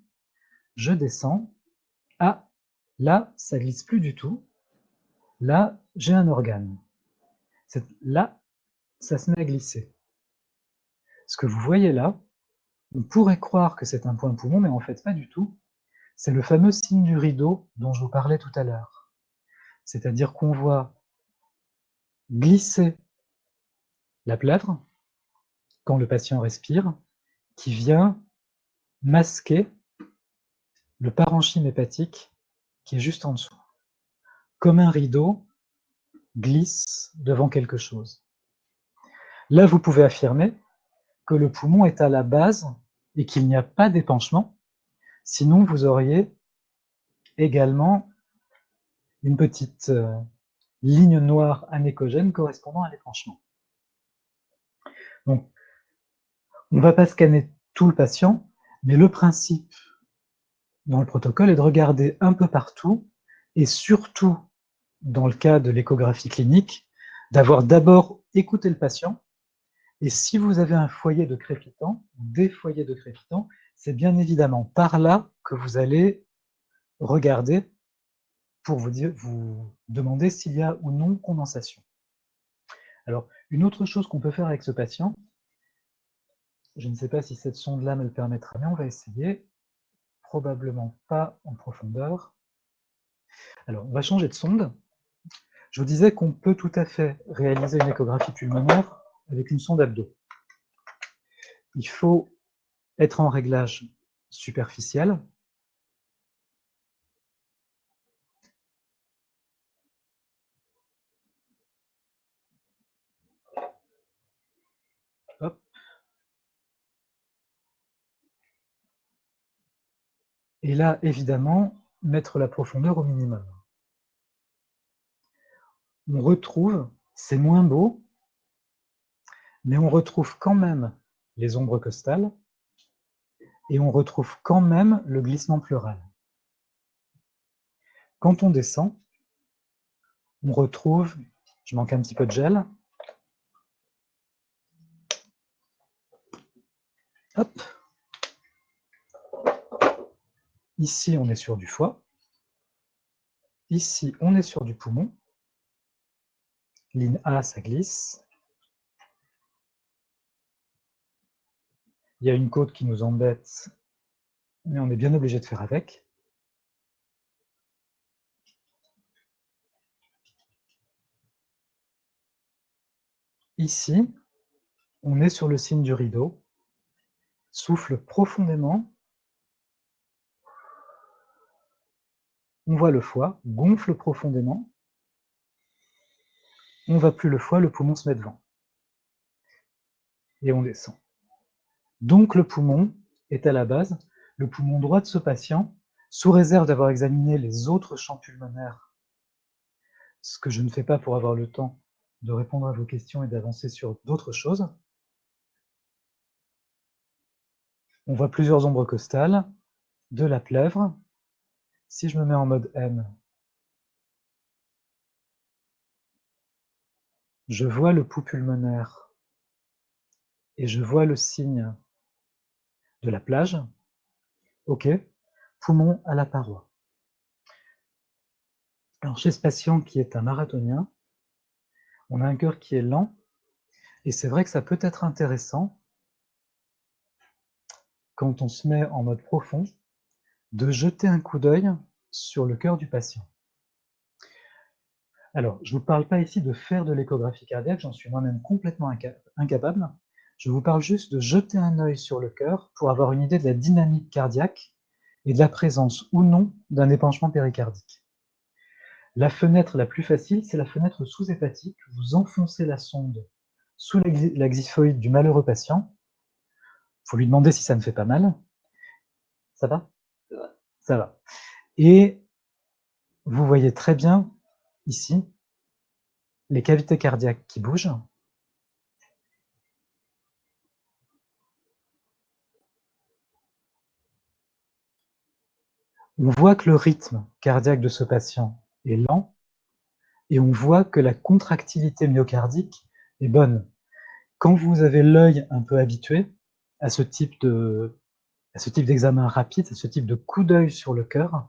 Je descends. Ah, là, ça glisse plus du tout. Là, j'ai un organe. Là, ça se met à glisser. Ce que vous voyez là, on pourrait croire que c'est un point poumon, mais en fait pas du tout. C'est le fameux signe du rideau dont je vous parlais tout à l'heure. C'est-à-dire qu'on voit glisser la plèvre quand le patient respire, qui vient masquer le parenchyme hépatique qui est juste en dessous. Comme un rideau glisse devant quelque chose. Là, vous pouvez affirmer que le poumon est à la base et qu'il n'y a pas d'épanchement. Sinon, vous auriez également une petite ligne noire anéchogène correspondant à l'épanchement. Donc, on ne va pas scanner tout le patient, mais le principe dans le protocole est de regarder un peu partout, et surtout, dans le cas de l'échographie clinique, d'avoir d'abord écouté le patient, et si vous avez un foyer de crépitant, des foyers de crépitant, c'est bien évidemment par là que vous allez regarder pour vous demander s'il y a ou non condensation. Alors, une autre chose qu'on peut faire avec ce patient, je ne sais pas si cette sonde-là me le permettra, mais on va essayer. Probablement pas en profondeur. Alors, on va changer de sonde. Je vous disais qu'on peut tout à fait réaliser une échographie pulmonaire avec une sonde abdo. Il faut être en réglage superficiel. Hop. Et là, évidemment, mettre la profondeur au minimum. On retrouve, c'est moins beau, mais on retrouve quand même les ombres costales et on retrouve quand même le glissement pleural. Quand on descend, on retrouve, je manque un petit peu de gel, hop. Ici, on est sur du foie. Ici, on est sur du poumon. Ligne A, ça glisse. Il y a une côte qui nous embête, mais on est bien obligé de faire avec. Ici, on est sur le signe du rideau. Souffle profondément. On voit le foie, gonfle profondément. On ne va plus le foie, le poumon se met devant. Et on descend. Donc le poumon est à la base. Le poumon droit de ce patient, sous réserve d'avoir examiné les autres champs pulmonaires, ce que je ne fais pas pour avoir le temps de répondre à vos questions et d'avancer sur d'autres choses. On voit plusieurs ombres costales, de la plèvre. Si je me mets en mode M, je vois le pouls pulmonaire et je vois le signe de la plage. OK, poumon à la paroi. Alors chez ce patient qui est un marathonien, on a un cœur qui est lent et c'est vrai que ça peut être intéressant quand on se met en mode profond de jeter un coup d'œil sur le cœur du patient. Alors, je ne vous parle pas ici de faire de l'échographie cardiaque, j'en suis moi-même complètement incapable. Je vous parle juste de jeter un œil sur le cœur pour avoir une idée de la dynamique cardiaque et de la présence ou non d'un épanchement péricardique. La fenêtre la plus facile, c'est la fenêtre sous-hépatique. Vous enfoncez la sonde sous la xiphoïde du malheureux patient. Il faut lui demander si ça ne fait pas mal. Ça va? Ça va. Et vous voyez très bien, ici, les cavités cardiaques qui bougent. On voit que le rythme cardiaque de ce patient est lent et on voit que la contractilité myocardique est bonne. Quand vous avez l'œil un peu habitué à ce type d'examen rapide, à ce type de coup d'œil sur le cœur,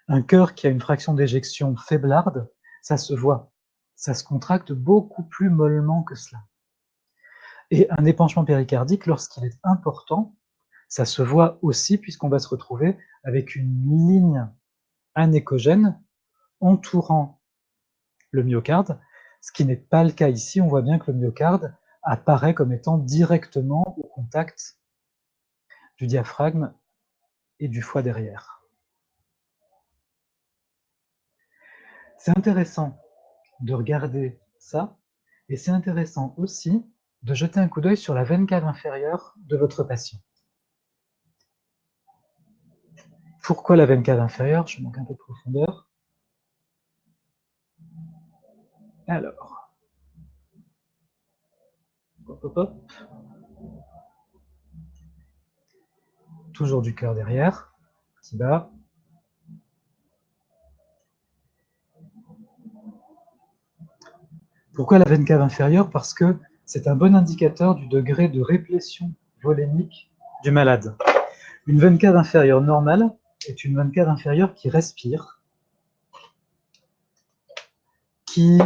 un cœur qui a une fraction d'éjection faiblarde, ça se voit. Ça se contracte beaucoup plus mollement que cela. Et un épanchement péricardique, lorsqu'il est important, ça se voit aussi puisqu'on va se retrouver avec une ligne anéchogène entourant le myocarde, ce qui n'est pas le cas ici. On voit bien que le myocarde apparaît comme étant directement au contact du diaphragme et du foie derrière. C'est intéressant de regarder ça, et c'est intéressant aussi de jeter un coup d'œil sur la veine cave inférieure de votre patient. Pourquoi la veine cave inférieure? Je manque un peu de profondeur. Alors, hop, hop, hop. Toujours du cœur derrière, petit bas. Pourquoi la veine cave inférieure? Parce que c'est un bon indicateur du degré de réplétion volémique du malade. Une veine cave inférieure normale est une veine cave inférieure qui respire, qui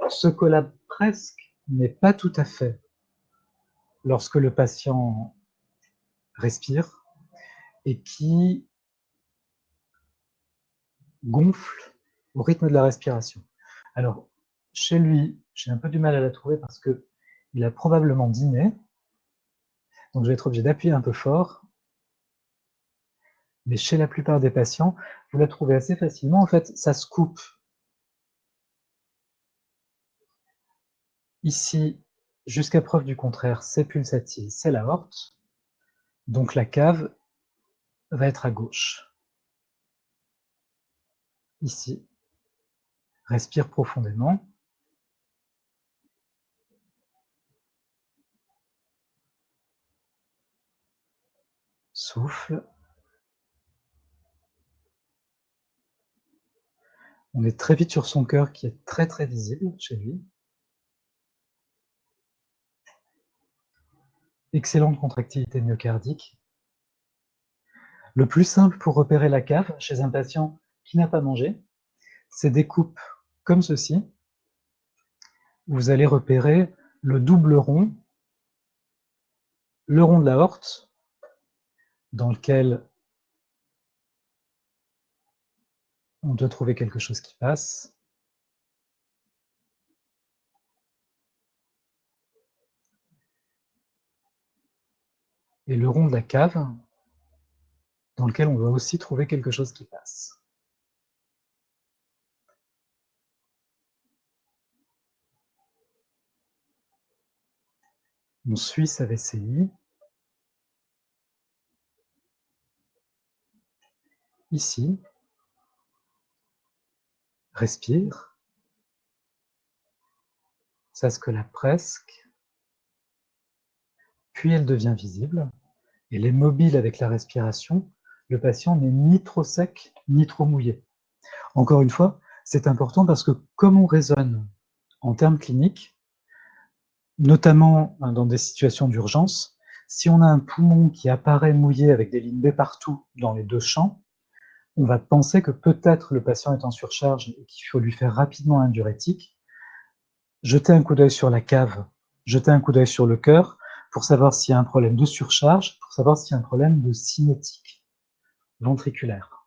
se collabore presque, mais pas tout à fait, lorsque le patient respire, et qui gonfle au rythme de la respiration. Alors, chez lui, j'ai un peu du mal à la trouver parce qu'il a probablement dîné, donc je vais être obligé d'appuyer un peu fort. Mais chez la plupart des patients, vous la trouvez assez facilement. En fait, ça se coupe ici, jusqu'à preuve du contraire, c'est pulsatile, c'est l'aorte. Donc la cave va être à gauche. Ici, respire profondément. Souffle. On est très vite sur son cœur qui est très très visible chez lui. Excellente contractilité myocardique. Le plus simple pour repérer la cave chez un patient qui n'a pas mangé, c'est des coupes comme ceci. Vous allez repérer le double rond, le rond de l'aorte, dans lequel on doit trouver quelque chose qui passe. Et le rond de la cave, dans lequel on doit aussi trouver quelque chose qui passe. On suit sa VCI. Ici, respire. Ça se collabore presque. Puis elle devient visible. Elle est mobile avec la respiration. Le patient n'est ni trop sec, ni trop mouillé. Encore une fois, c'est important parce que comme on raisonne en termes cliniques, notamment dans des situations d'urgence, si on a un poumon qui apparaît mouillé avec des lignes B partout dans les deux champs, on va penser que peut-être le patient est en surcharge et qu'il faut lui faire rapidement un diurétique. Jetez un coup d'œil sur la cave, jetez un coup d'œil sur le cœur pour savoir s'il y a un problème de surcharge, pour savoir s'il y a un problème de cinétique ventriculaire.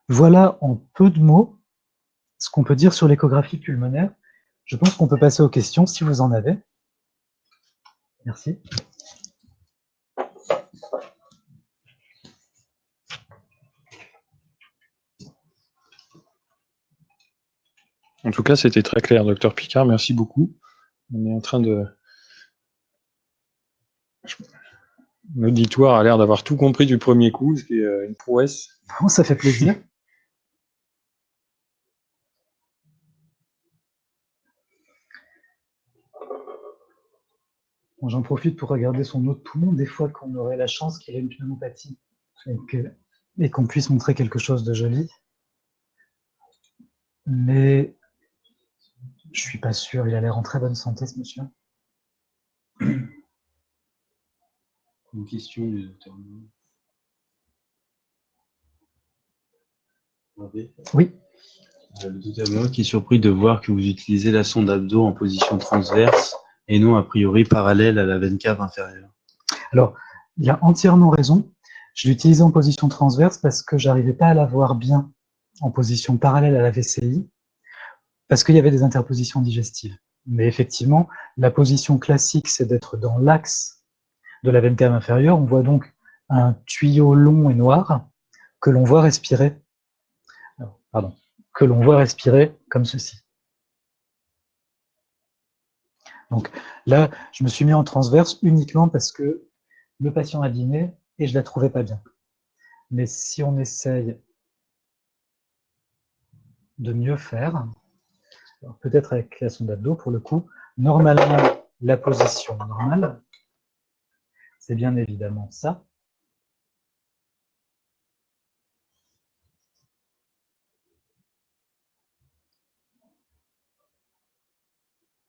Voilà en peu de mots ce qu'on peut dire sur l'échographie pulmonaire. Je pense qu'on peut passer aux questions si vous en avez. Merci. En tout cas, c'était très clair, docteur Picard, merci beaucoup. On est en train de... L'auditoire a l'air d'avoir tout compris du premier coup, ce qui est une prouesse. Bon, ça fait plaisir. Bon, j'en profite pour regarder son autre poumon, des fois qu'on aurait la chance qu'il ait une pneumopathie et qu'on puisse montrer quelque chose de joli. Mais je suis pas sûr, il a l'air en très bonne santé, ce monsieur. Une question du docteur. Oui. Le docteur qui est surpris de voir que vous utilisez la sonde abdo en position transverse et non a priori parallèle à la veine cave inférieure. Alors, il a entièrement raison. Je l'ai utilisé en position transverse parce que j'arrivais pas à la voir bien en position parallèle à la VCI, parce qu'il y avait des interpositions digestives. Mais effectivement, la position classique, c'est d'être dans l'axe de la veine cave inférieure. On voit donc un tuyau long et noir que l'on voit respirer. Pardon, que l'on voit respirer comme ceci. Donc là, je me suis mis en transverse uniquement parce que le patient a dîné et je la trouvais pas bien. Mais si on essaye de mieux faire, peut-être avec la sonde abdo pour le coup, normalement, la position normale, c'est bien évidemment ça.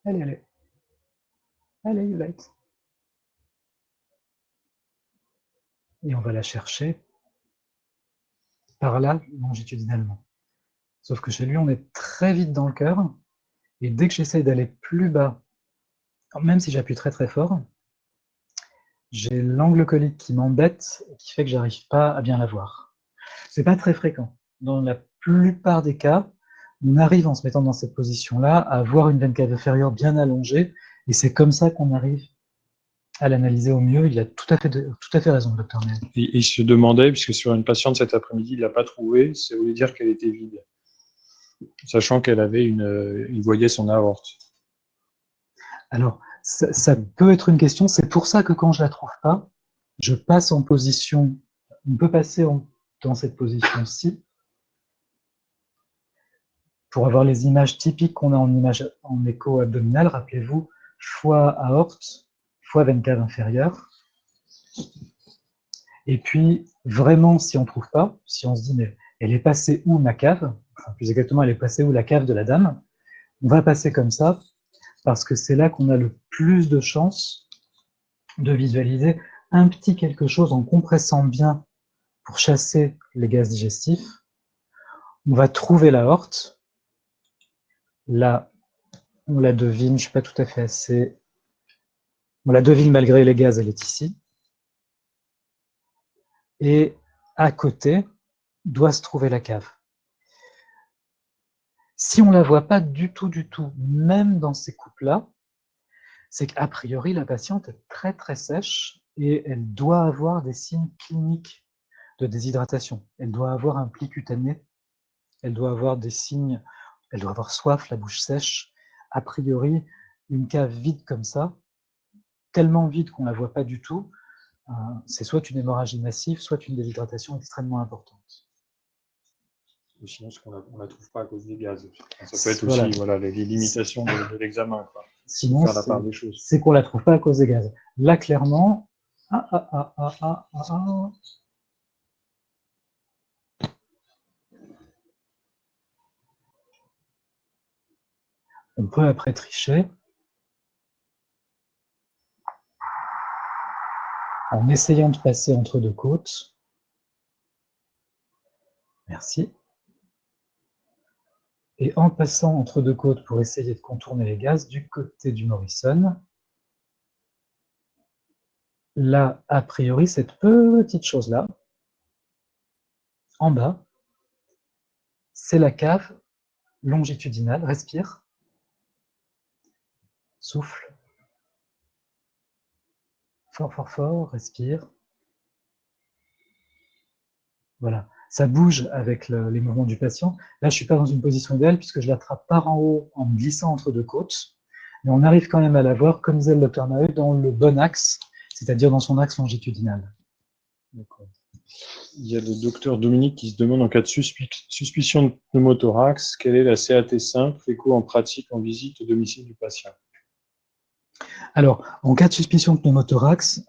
Allez, Yvette. Et on va la chercher par là, longitudinalement. Sauf que chez lui, on est très vite dans le cœur, et dès que j'essaye d'aller plus bas, même si j'appuie très très fort, j'ai l'angle colique qui m'embête et qui fait que j'arrive pas à bien la voir. C'est pas très fréquent. Dans la plupart des cas, on arrive en se mettant dans cette position-là à avoir une veine cave inférieure bien allongée, et c'est comme ça qu'on arrive à l'analyser au mieux. Il a tout à fait raison, le docteur Nel. Et il se demandait, puisque sur une patiente cet après-midi, il l'a pas trouvée, ça voulait dire qu'elle était vide, sachant qu'elle avait il voyait son aorte. Alors, ça peut être une question. C'est pour ça que quand je la trouve pas, je passe en position. On peut passer dans cette position-ci pour avoir les images typiques qu'on a en écho abdominal. Rappelez-vous, foie aorte, foie veine cave inférieure. Et puis, vraiment, si on ne trouve pas, si on se dit, mais elle est passée où ma cave, enfin, plus exactement, elle est passée où la cave de la dame, on va passer comme ça, parce que c'est là qu'on a le plus de chances de visualiser un petit quelque chose en compressant bien pour chasser les gaz digestifs. On va trouver l'aorte. Là, on la devine, je ne suis pas tout à fait assez... On la devine malgré les gaz, elle est ici. Et à côté, doit se trouver la cave. Si on ne la voit pas du tout, même dans ces coupes-là, c'est qu'a priori, la patiente est très très sèche et elle doit avoir des signes cliniques de déshydratation. Elle doit avoir un pli cutané, elle doit avoir des signes, elle doit avoir soif, la bouche sèche. A priori, une cave vide comme ça, tellement vide qu'on ne la voit pas du tout, c'est soit une hémorragie massive, soit une déshydratation extrêmement importante. Ou sinon, on la trouve pas à cause des gaz. Ça peut être aussi voilà, les limitations de l'examen. Sinon, c'est qu'on la trouve pas à cause des gaz. Là, clairement, on peut après tricher en essayant de passer entre deux côtes. Merci. Et en passant entre deux côtes pour essayer de contourner les gaz du côté du Morrison, là, a priori, cette petite chose-là, en bas, c'est la cave longitudinale. Respire. Souffle. Fort, respire. Voilà. ça bouge avec les mouvements du patient. Là, je suis pas dans une position idéale puisque je l'attrape par en haut en me glissant entre deux côtes. Mais on arrive quand même à la voir, comme disait le docteur Maheu, dans le bon axe, c'est-à-dire dans son axe longitudinal. D'accord. Il y a le docteur Dominique qui se demande en cas de suspicion de pneumothorax, quelle est la CAT simple, écho en pratique en visite au domicile du patient? Alors, en cas de suspicion de pneumothorax,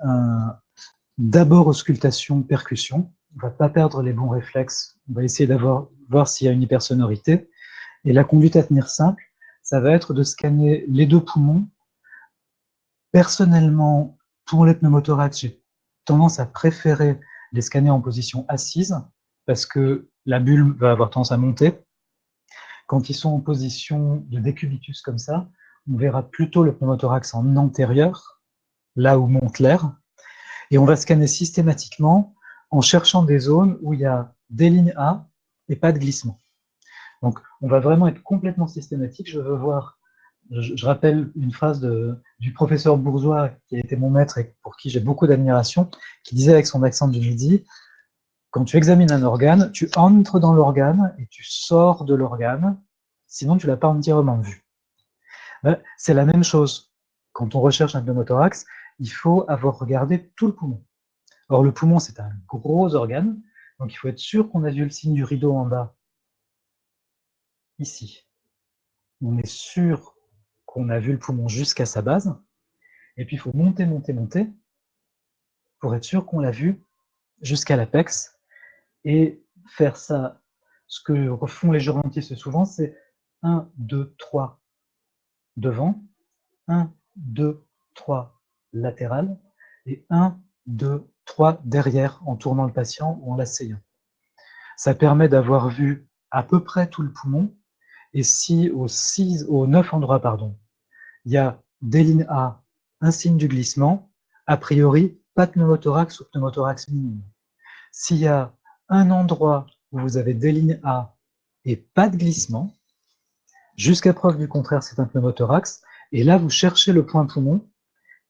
d'abord auscultation, percussion. On ne va pas perdre les bons réflexes. On va essayer voir s'il y a une hypersonorité. Et la conduite à tenir simple, ça va être de scanner les deux poumons. Personnellement, pour les pneumothorax, j'ai tendance à préférer les scanner en position assise parce que la bulle va avoir tendance à monter. Quand ils sont en position de décubitus comme ça, on verra plutôt le pneumothorax en antérieur, là où monte l'air. Et on va scanner systématiquement en cherchant des zones où il y a des lignes A et pas de glissement. Donc, on va vraiment être complètement systématique. Je veux voir, je rappelle une phrase du professeur Bourgeois, qui a été mon maître et pour qui j'ai beaucoup d'admiration, qui disait avec son accent du Midi, quand tu examines un organe, tu entres dans l'organe et tu sors de l'organe, sinon tu l'as pas entièrement vu. C'est la même chose. Quand on recherche un pneumothorax, il faut avoir regardé tout le poumon. Or, le poumon, c'est un gros organe, donc il faut être sûr qu'on a vu le signe du rideau en bas, ici. On est sûr qu'on a vu le poumon jusqu'à sa base, et puis il faut monter, monter, monter, pour être sûr qu'on l'a vu jusqu'à l'apex, et faire ça, ce que font les gérontistes souvent, c'est 1, 2, 3 devant, 1, 2, 3 latéral, et 1, 2, 3 derrière, en tournant le patient ou en l'asseyant. Ça permet d'avoir vu à peu près tout le poumon, et si aux 9 endroits, il y a des lignes A, un signe du glissement, a priori, pas de pneumothorax ou pneumothorax minime. S'il y a un endroit où vous avez des lignes A et pas de glissement, jusqu'à preuve du contraire, c'est un pneumothorax, et là, vous cherchez le point poumon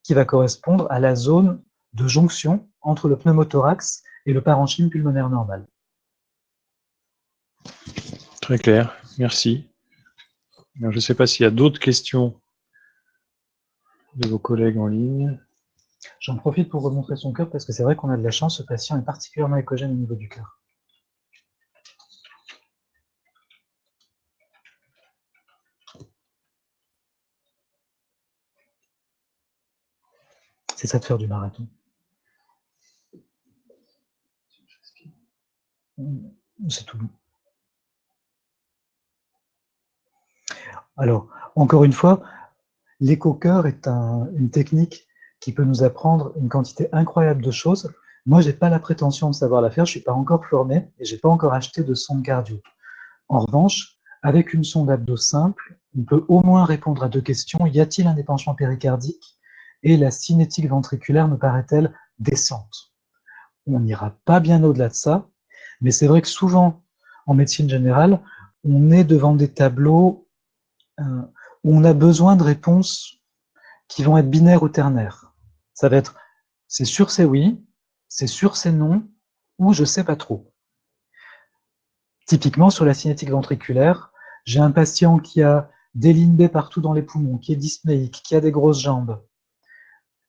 qui va correspondre à la zone de jonction entre le pneumothorax et le parenchyme pulmonaire normal. Très clair, merci. Alors, je ne sais pas s'il y a d'autres questions de vos collègues en ligne. J'en profite pour remontrer son cœur parce que c'est vrai qu'on a de la chance, ce patient est particulièrement échogène au niveau du cœur. C'est ça de faire du marathon. C'est tout doux. Alors, encore une fois, l'écho-cœur est une technique qui peut nous apprendre une quantité incroyable de choses. Moi, je n'ai pas la prétention de savoir la faire, je ne suis pas encore formé et je n'ai pas encore acheté de sonde cardio. En revanche, avec une sonde abdo simple, on peut au moins répondre à deux questions. Y a-t-il un épanchement péricardique? Et la cinétique ventriculaire me paraît-elle décente? On n'ira pas bien au-delà de ça, mais c'est vrai que souvent, en médecine générale, on est devant des tableaux où on a besoin de réponses qui vont être binaires ou ternaires. Ça va être c'est sûr c'est oui, c'est sûr c'est non, ou je sais pas trop. Typiquement sur la cinétique ventriculaire, j'ai un patient qui a des lignes B partout dans les poumons, qui est dyspnéique, qui a des grosses jambes.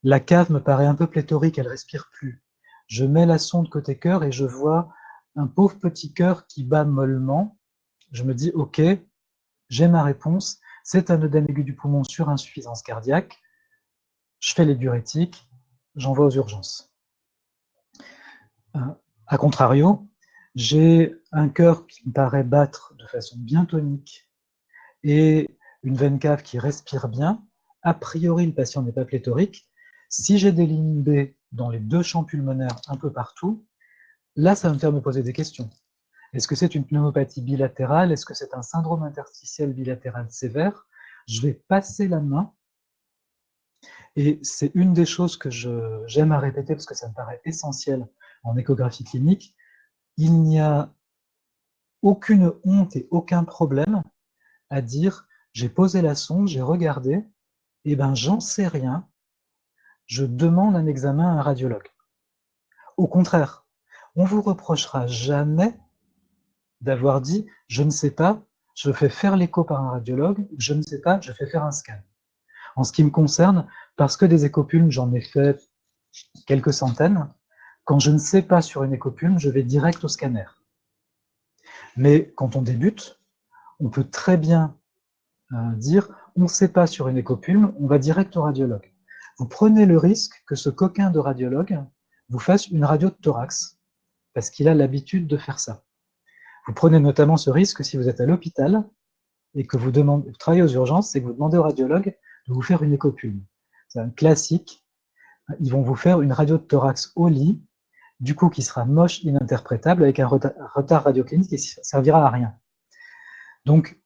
La cave me paraît un peu pléthorique, elle respire plus. Je mets la sonde côté cœur et je vois un pauvre petit cœur qui bat mollement. Je me dis ok, j'ai ma réponse, c'est un œdème aigu du poumon sur insuffisance cardiaque. Je fais les diurétiques, j'envoie aux urgences. A contrario, j'ai un cœur qui me paraît battre de façon bien tonique et une veine cave qui respire bien. A priori, le patient n'est pas pléthorique. Si j'ai des lignes B dans les deux champs pulmonaires un peu partout, là, ça va me faire me poser des questions. Est-ce que c'est une pneumopathie bilatérale? Est-ce que c'est un syndrome interstitiel bilatéral sévère? Je vais passer la main. Et c'est une des choses que j'aime à répéter parce que ça me paraît essentiel en échographie clinique. Il n'y a aucune honte et aucun problème à dire j'ai posé la sonde, j'ai regardé, et ben j'en sais rien, je demande un examen à un radiologue. Au contraire, on vous reprochera jamais d'avoir dit « je ne sais pas, je fais faire l'écho par un radiologue, je ne sais pas, je fais faire un scan ». En ce qui me concerne, parce que des écopulmes, j'en ai fait quelques centaines, quand je ne sais pas sur une écopulme, je vais direct au scanner. Mais quand on débute, on peut très bien dire on ne sait pas sur une écopulme, on va direct au radiologue. Vous prenez le risque que ce coquin de radiologue vous fasse une radio de thorax, parce qu'il a l'habitude de faire ça. Vous prenez notamment ce risque si vous êtes à l'hôpital et que vous travaillez aux urgences, c'est que vous demandez au radiologue de vous faire une écopulme. C'est un classique. Ils vont vous faire une radio de thorax au lit, du coup qui sera moche, ininterprétable, avec un retard radioclinique qui ne servira à rien. Donc,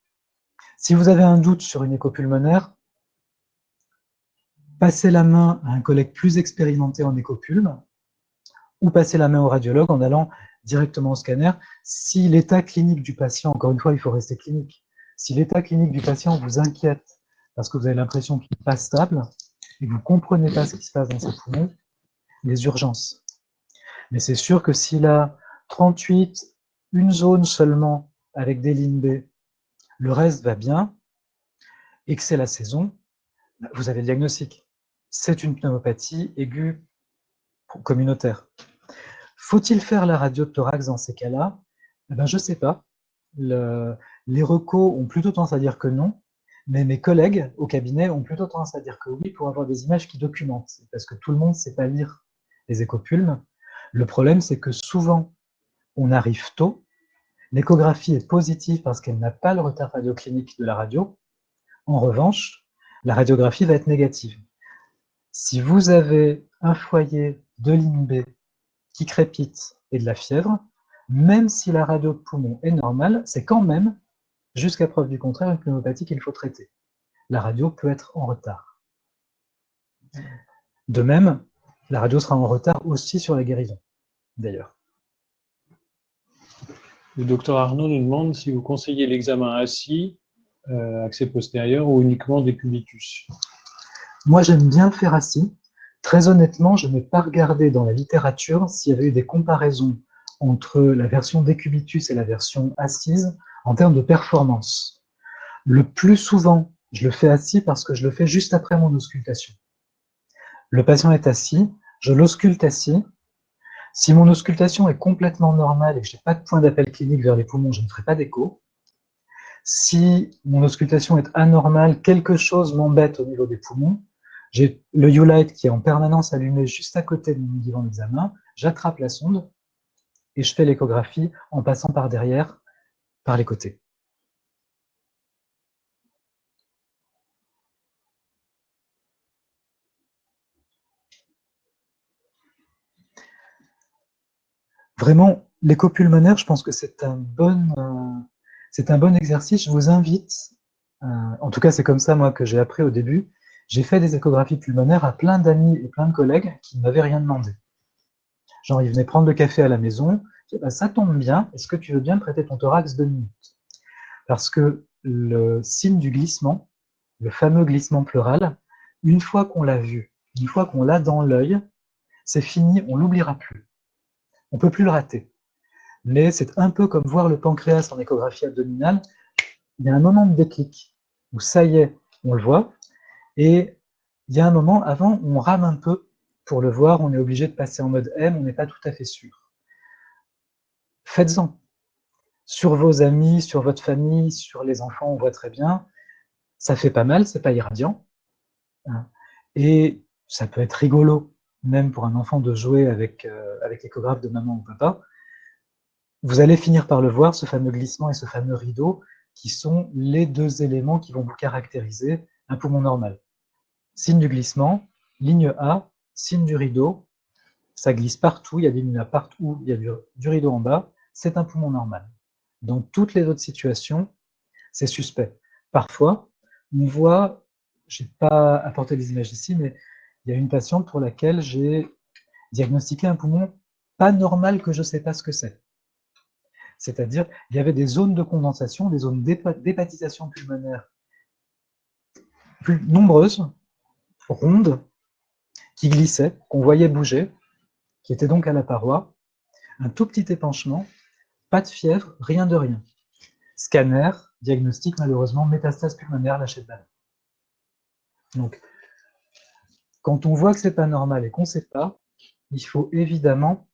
si vous avez un doute sur une écho pulmonaire, passez la main à un collègue plus expérimenté en écopulme, ou passez la main au radiologue en allant directement au scanner. Si l'état clinique du patient, encore une fois, il faut rester clinique, si l'état clinique du patient vous inquiète parce que vous avez l'impression qu'il n'est pas stable et que vous ne comprenez pas ce qui se passe dans ses poumons, les urgences. Mais c'est sûr que s'il a 38, une zone seulement avec des lignes B, le reste va bien, et que c'est la saison, vous avez le diagnostic. C'est une pneumopathie aiguë communautaire. Faut-il faire la radio de thorax dans ces cas-là? Je ne sais pas. Les recos ont plutôt tendance à dire que non, mais mes collègues au cabinet ont plutôt tendance à dire que oui pour avoir des images qui documentent, parce que tout le monde ne sait pas lire les écopulmes. Le problème, c'est que souvent, on arrive tôt, l'échographie est positive parce qu'elle n'a pas le retard radioclinique de la radio. En revanche, la radiographie va être négative. Si vous avez un foyer de ligne B qui crépite et de la fièvre, même si la radio de poumon est normale, c'est quand même, jusqu'à preuve du contraire, une pneumopathie qu'il faut traiter. La radio peut être en retard. De même, la radio sera en retard aussi sur la guérison, d'ailleurs. Le docteur Arnaud nous demande si vous conseillez l'examen assis, accès postérieur, ou uniquement décubitus. Moi, j'aime bien le faire assis. Très honnêtement, je n'ai pas regardé dans la littérature s'il y avait eu des comparaisons entre la version décubitus et la version assise en termes de performance. Le plus souvent, je le fais assis parce que je le fais juste après mon auscultation. Le patient est assis, je l'ausculte assis. Si mon auscultation est complètement normale et que je n'ai pas de point d'appel clinique vers les poumons, je ne ferai pas d'écho. Si mon auscultation est anormale, quelque chose m'embête au niveau des poumons, j'ai le U-Light qui est en permanence allumé juste à côté de mon divan d'examen, j'attrape la sonde et je fais l'échographie en passant par derrière, par les côtés. Vraiment, l'écho pulmonaire, je pense que c'est un bon exercice. Je vous invite, en tout cas c'est comme ça moi que j'ai appris au début, j'ai fait des échographies pulmonaires à plein d'amis et plein de collègues qui ne m'avaient rien demandé. Genre, ils venaient prendre le café à la maison, ça tombe bien, est-ce que tu veux bien prêter ton thorax 2 minutes? Parce que le signe du glissement, le fameux glissement pleural, une fois qu'on l'a vu, une fois qu'on l'a dans l'œil, c'est fini, on ne l'oubliera plus. On ne peut plus le rater. Mais c'est un peu comme voir le pancréas en échographie abdominale. Il y a un moment de déclic où ça y est, on le voit, et il y a un moment avant où on rame un peu pour le voir, on est obligé de passer en mode M, on n'est pas tout à fait sûr. Faites-en. Sur vos amis, sur votre famille, sur les enfants, on voit très bien. Ça fait pas mal, c'est pas irradiant. Et ça peut être rigolo, même pour un enfant, de jouer avec l'échographe de maman ou papa. Vous allez finir par le voir, ce fameux glissement et ce fameux rideau, qui sont les deux éléments qui vont vous caractériser un poumon normal. Signe du glissement, ligne A, signe du rideau, ça glisse partout, il y a des lignes partout, il y a du rideau en bas, c'est un poumon normal. Dans toutes les autres situations, c'est suspect. Parfois, on voit, je n'ai pas apporté des images ici, mais il y a une patiente pour laquelle j'ai diagnostiqué un poumon pas normal que je ne sais pas ce que c'est. C'est-à-dire, il y avait des zones de condensation, des zones d'hépatisation pulmonaire plus nombreuses, rondes, qui glissaient, qu'on voyait bouger, qui étaient donc à la paroi, un tout petit épanchement, pas de fièvre, rien de rien. Scanner, diagnostic malheureusement, métastase pulmonaire, lâcher de ballon. Donc, quand on voit que c'est pas normal et qu'on ne sait pas, il faut évidemment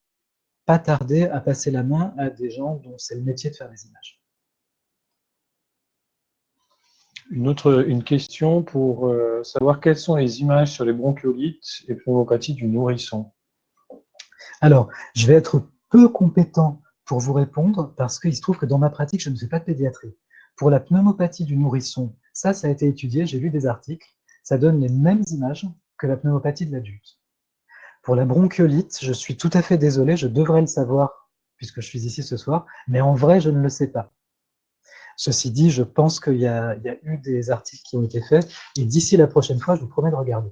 pas tarder à passer la main à des gens dont c'est le métier de faire des images. Une question pour savoir quelles sont les images sur les bronchiolites et pneumopathies du nourrisson. Alors, je vais être peu compétent pour vous répondre parce qu'il se trouve que dans ma pratique, je ne fais pas de pédiatrie. Pour la pneumopathie du nourrisson, ça a été étudié, j'ai lu des articles, ça donne les mêmes images que la pneumopathie de l'adulte. Pour la bronchiolite, je suis tout à fait désolé, je devrais le savoir puisque je suis ici ce soir, mais en vrai, je ne le sais pas. Ceci dit, je pense qu'il y a eu des articles qui ont été faits et d'ici la prochaine fois, je vous promets de regarder.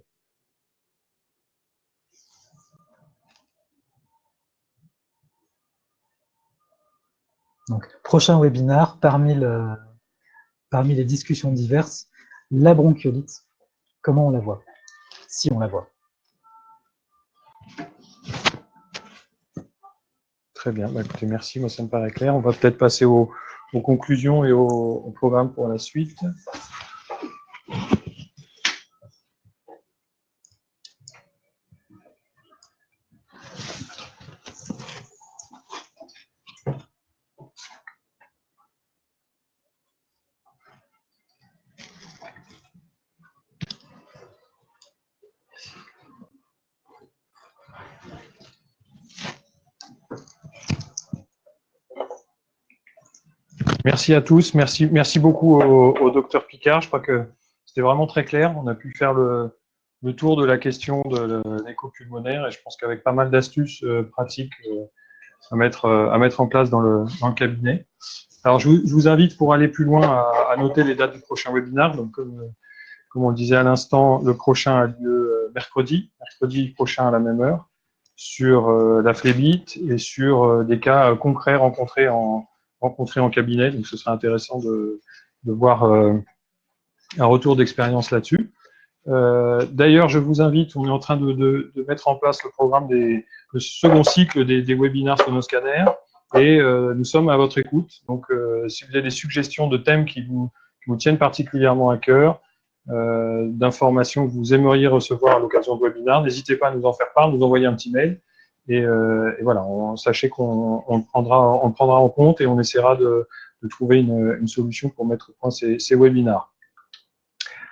Donc, prochain webinaire, parmi les discussions diverses, la bronchiolite, comment on la voit? Si on la voit. Très bien, bah, écoutez, merci, moi ça me paraît clair. On va peut-être passer aux conclusions et au programme pour la suite. Merci à tous, merci beaucoup au docteur Picard. Je crois que c'était vraiment très clair. On a pu faire le tour de la question de l'écho pulmonaire et je pense qu'avec pas mal d'astuces pratiques à mettre en place dans le cabinet. Alors, je vous invite pour aller plus loin à noter les dates du prochain webinaire. Donc, comme on le disait à l'instant, le prochain a lieu mercredi prochain à la même heure, sur la phlébite et sur des cas concrets rencontrés en cabinet. Donc, ce sera intéressant de voir un retour d'expérience là-dessus. D'ailleurs, je vous invite, on est en train de mettre en place le programme le second cycle des webinaires Sonoscanner et nous sommes à votre écoute. Donc, si vous avez des suggestions de thèmes qui vous tiennent particulièrement à cœur, d'informations que vous aimeriez recevoir à l'occasion de webinaires, n'hésitez pas à nous en faire part, nous envoyer un petit mail. Et voilà, sachez qu'on le prendra en compte et on essaiera de trouver une solution pour mettre au point ces webinaires.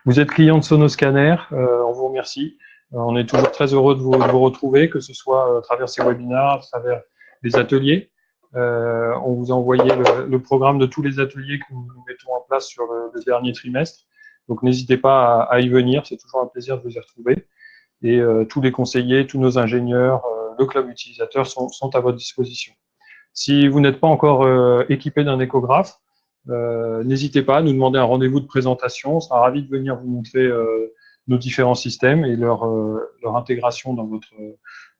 Vous êtes client de Sonoscanner, on vous remercie. On est toujours très heureux de vous retrouver, que ce soit à travers ces webinaires, à travers les ateliers. On vous a envoyé le programme de tous les ateliers que nous mettons en place sur le dernier trimestre. Donc n'hésitez pas à y venir, c'est toujours un plaisir de vous y retrouver. Et tous les conseillers, tous nos ingénieurs, le club utilisateur sont à votre disposition. Si vous n'êtes pas encore équipé d'un échographe, n'hésitez pas à nous demander un rendez-vous de présentation. On sera ravis de venir vous montrer nos différents systèmes et leur intégration dans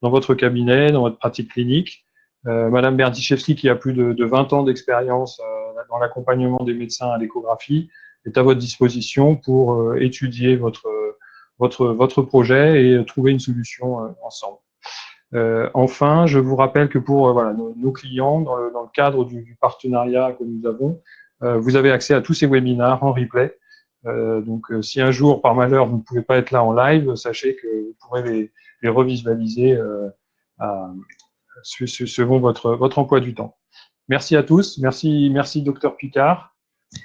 votre cabinet, dans votre pratique clinique. Madame Berdichevski, qui a plus de 20 ans d'expérience dans l'accompagnement des médecins à l'échographie, est à votre disposition pour étudier votre projet et trouver une solution ensemble. Enfin, je vous rappelle que pour voilà, nos clients, dans le cadre du partenariat que nous avons, vous avez accès à tous ces webinaires en replay. Donc, si un jour, par malheur, vous ne pouvez pas être là en live, sachez que vous pourrez les revisualiser selon votre emploi du temps. Merci à tous. Merci Dr Picard.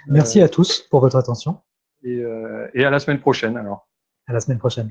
Merci à tous pour votre attention. Et à la semaine prochaine, alors. À la semaine prochaine.